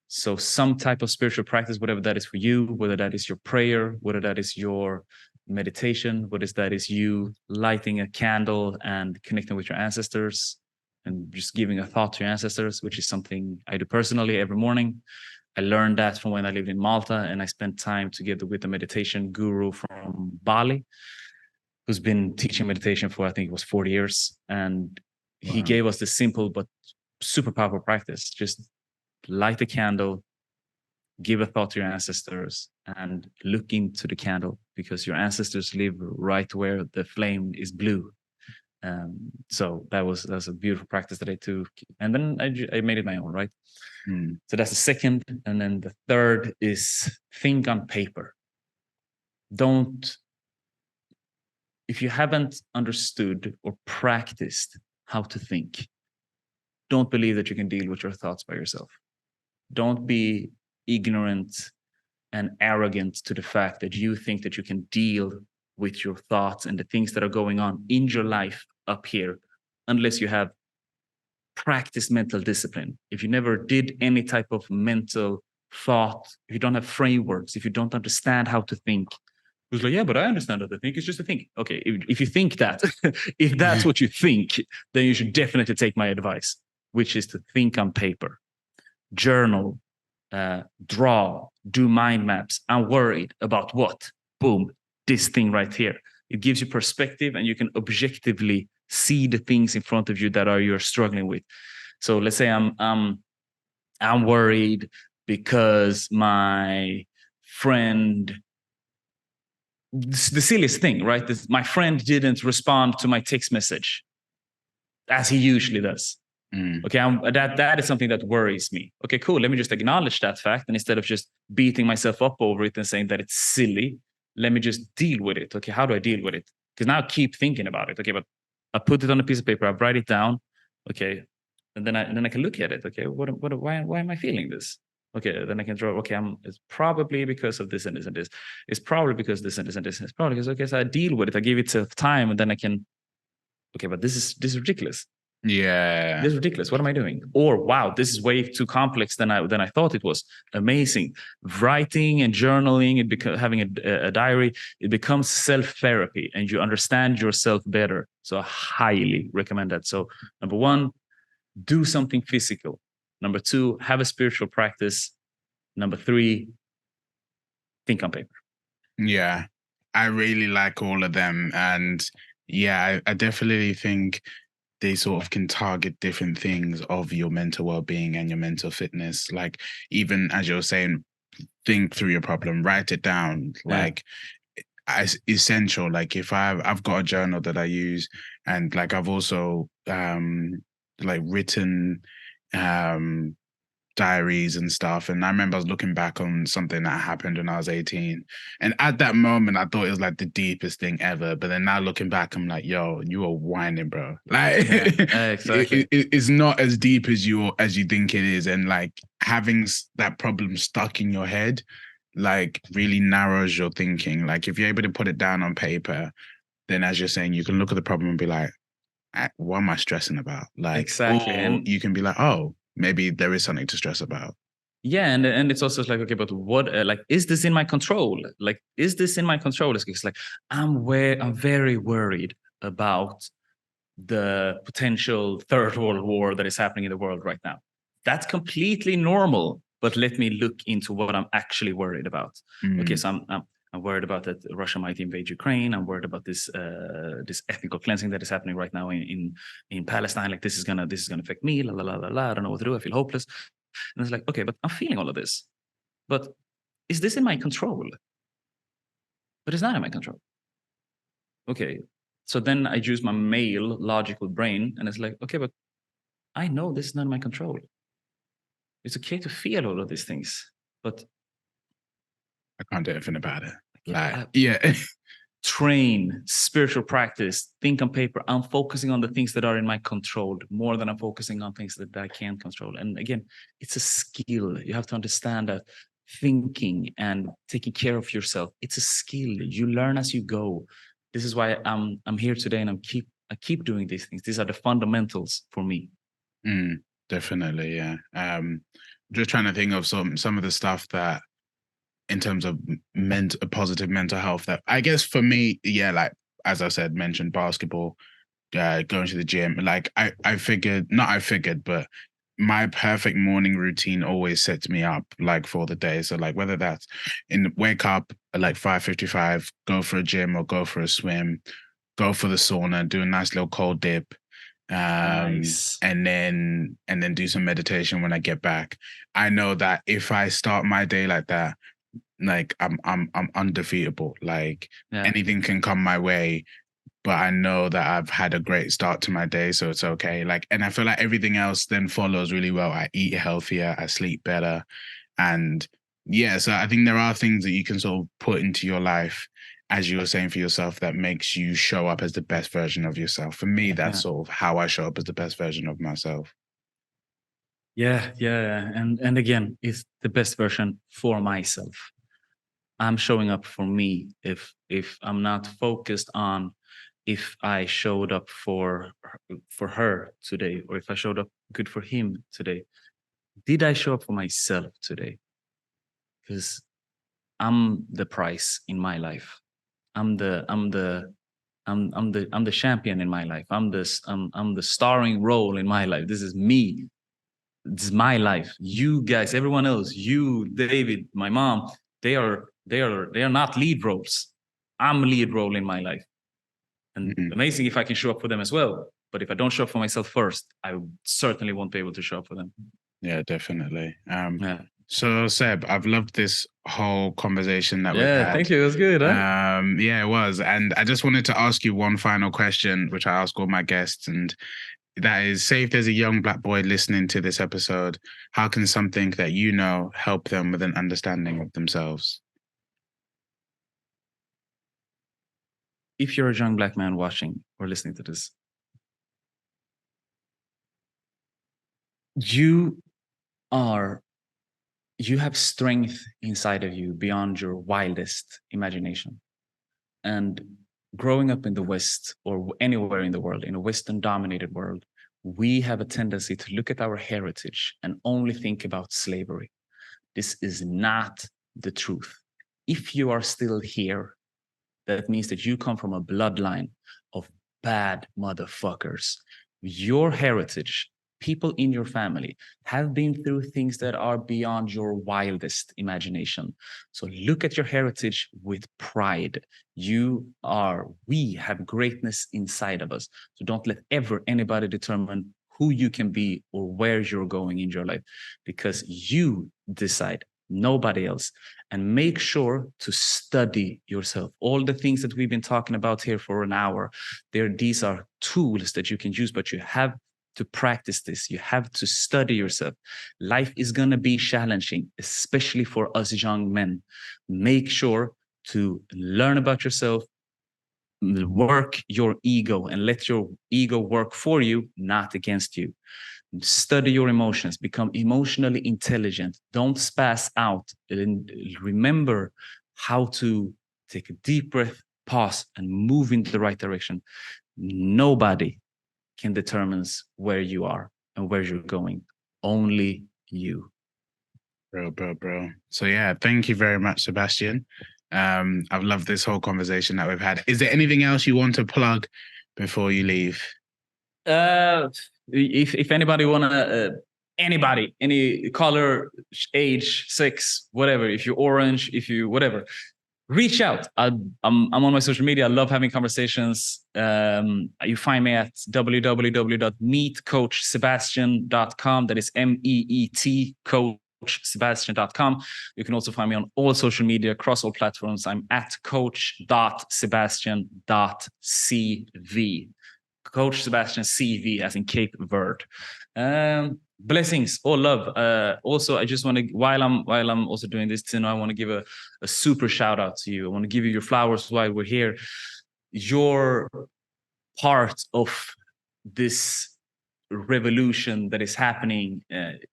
So some type of spiritual practice, whatever that is for you, whether that is your prayer, whether that is your meditation, whether that is you lighting a candle and connecting with your ancestors, and just giving a thought to your ancestors, which is something I do personally every morning. I learned that from when I lived in Malta, and I spent time together with a meditation guru from Bali, who's been teaching meditation for, I think it was 40 years. And he gave us this simple but super powerful practice. Just light a candle, give a thought to your ancestors, and look into the candle, because your ancestors live right where the flame is blue. So that's a beautiful practice that I took, and then I made it my own, right? So that's the second. And then the third is think on paper. If you haven't understood or practiced how to think, don't believe that you can deal with your thoughts by yourself. Don't be ignorant and arrogant to the fact that you think that you can deal with your thoughts and the things that are going on in your life up here, unless you have practiced mental discipline. If you never did any type of mental thought, if you don't have frameworks, if you don't understand how to think, it's like, yeah, but I understand how to think. It's just a think. Okay, if you think that, if that's what you think, then you should definitely take my advice, which is to think on paper, journal, draw, do mind maps. I'm worried about what? Boom, this thing right here. It gives you perspective, and you can objectively see the things in front of you that you're struggling with. So let's say I'm worried because my friend, the silliest thing, right? My friend didn't respond to my text message. as he usually does. Mm. Okay, that is something that worries me. Okay, cool. Let me just acknowledge that fact, and instead of just beating myself up over it and saying that it's silly, let me just deal with it. Okay, how do I deal with it? Because now I keep thinking about it. Okay, but I put it on a piece of paper, I write it down. Okay, and then I can look at it. Okay, why am I feeling this? Okay, then I can draw. Okay, it's probably because of this and this and this. It's probably because this and this and this. It's probably because, okay, so I deal with it. I give it some time, and then I can. Okay, but this is ridiculous. Yeah. This is ridiculous. What am I doing? Or wow, this is way too complex than I thought it was. Amazing. Writing and journaling and having a diary, it becomes self-therapy and you understand yourself better. So I highly recommend that. So number one, do something physical. Number two, have a spiritual practice. Number three, think on paper. Yeah. I really like all of them. And yeah, I definitely think they sort of can target different things of your mental well-being and your mental fitness. Like, even as you're saying, think through your problem, write it down. Like, as essential. Like, if I've got a journal that I use, and like I've also like written diaries and stuff. And I remember I was looking back on something that happened when I was 18. And at that moment, I thought it was like the deepest thing ever. But then now looking back, I'm like, yo, you are whining, bro. Like, exactly. it's not as deep as you think it is. And like having that problem stuck in your head, like really narrows your thinking. Like if you're able to put it down on paper, then as you're saying, you can look at the problem and be like, what am I stressing about? Like, exactly. Or And you can be like, oh, maybe there is something to stress about. Yeah, and it's also like, okay, but what like is this in my control? Like, is this in my control? It's like I'm very worried about the potential third world war that is happening in the world right now. That's completely normal, but let me look into what I'm actually worried about. Okay, so I'm worried about that Russia might invade Ukraine. I'm worried about this this ethnical cleansing that is happening right now in Palestine. Like this is gonna affect me. La la la la la. I don't know what to do. I feel hopeless. And it's like, okay, but I'm feeling all of this. But is this in my control? But it's not in my control. Okay. So then I use my male logical brain and it's like, okay, but I know this is not in my control. It's okay to feel all of these things, but I can't do anything about it. Like, yeah. Train, spiritual practice, think on paper. I'm focusing on the things that are in my control more than I'm focusing on things that I can't control. And again, it's a skill. You have to understand that thinking and taking care of yourself, it's a skill. You learn as you go. This is why I'm here today and I keep doing these things. These are the fundamentals for me. Definitely, yeah. Just trying to think of some of the stuff that in terms of positive mental health that I guess for me, yeah, like as I said, mentioned basketball, going to the gym. Like I figured, but my perfect morning routine always sets me up like for the day. So like whether that's wake up at like 5:55, go for a gym or go for a swim, go for the sauna, do a nice little cold dip, Nice. and then do some meditation when I get back. I know that if I start my day like that, like I'm undefeatable. Like anything can come my way, but I know that I've had a great start to my day, so it's okay. Like, and I feel like everything else then follows really well. I eat healthier, I sleep better, and yeah. So I think there are things that you can sort of put into your life, as you were saying for yourself, that makes you show up as the best version of yourself. For me, that's sort of how I show up as the best version of myself. Yeah. And again, it's the best version for myself. I'm showing up for me. If I'm not focused on if I showed up for her today, or if I showed up good for him today, did I show up for myself today? Because I'm the prize in my life. I'm the champion in my life. I'm the starring role in my life. This is me. This is my life. You guys, everyone else, you, David, my mom, they are not lead roles. I'm a lead role in my life. And amazing if I can show up for them as well. But if I don't show up for myself first, I certainly won't be able to show up for them. Yeah, definitely. So Seb, I've loved this whole conversation that we've had. Thank you. It was good, huh? Yeah, it was. And I just wanted to ask you one final question, which I ask all my guests. And that is, say if there's a young Black boy listening to this episode, how can something that you know help them with an understanding of themselves? If you're a young Black man watching or listening to this, you have strength inside of you beyond your wildest imagination. And growing up in the West or anywhere in the world, in a Western dominated world, we have a tendency to look at our heritage and only think about slavery. This is not the truth. If you are still here, that means that you come from a bloodline of bad motherfuckers. Your heritage, people in your family have been through things that are beyond your wildest imagination. So look at your heritage with pride. We have greatness inside of us. So don't let ever anybody determine who you can be or where you're going in your life, because you decide, nobody else. And make sure to study yourself. All the things that we've been talking about here for an hour, these are tools that you can use, but you have to practice this. You have to study yourself. Life is going to be challenging, especially for us young men. Make sure to learn about yourself, work your ego, and let your ego work for you, not against you. Study your emotions, become emotionally intelligent. Don't spaz out, and remember how to take a deep breath, pause, and move in the right direction. Nobody can determine where you are and where you're going. Only you. Bro. So yeah, thank you very much, Sebastian. I've loved this whole conversation that we've had. Is there anything else you want to plug before you leave? If anybody wanna, any color, age, sex, whatever, if you're orange, if you whatever, reach out. I'm on my social media. I love having conversations. You find me at www.meetcoachsebastian.com. That is MEET coachsebastian.com. You can also find me on all social media, across all platforms. I'm at coach.sebastian.cv. Coach Sebastian CV, as in Cape Verde. Blessings, all love. Also, I just want to, while I'm also doing this, I want to give a super shout out to you. I want to give you your flowers while we're here. You're part of this revolution that is happening.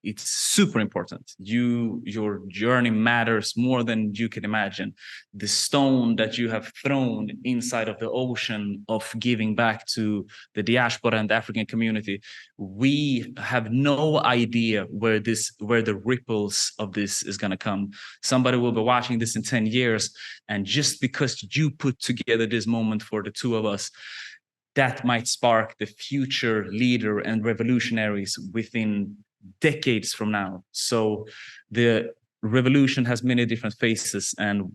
It's super important. Your journey matters more than you can imagine. The stone that you have thrown inside of the ocean of giving back to the diaspora and the African community, we have no idea where the ripples of this is going to come. Somebody will be watching this in 10 years, and just because you put together this moment for the two of us, that might spark the future leader and revolutionaries within decades from now. So the revolution has many different faces, and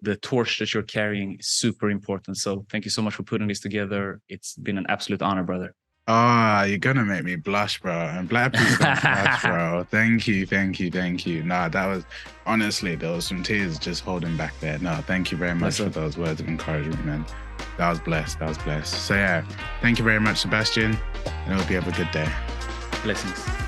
the torch that you're carrying is super important. So thank you so much for putting this together. It's been an absolute honor, brother. You're gonna make me blush, bro. And Black people don't blush, bro. Thank you. Nah, that was, honestly, there was some tears just holding back there. No, thank you very much for those words of encouragement, man. That was blessed. So yeah, thank you very much, Sebastian, and I hope you have a good day. Blessings.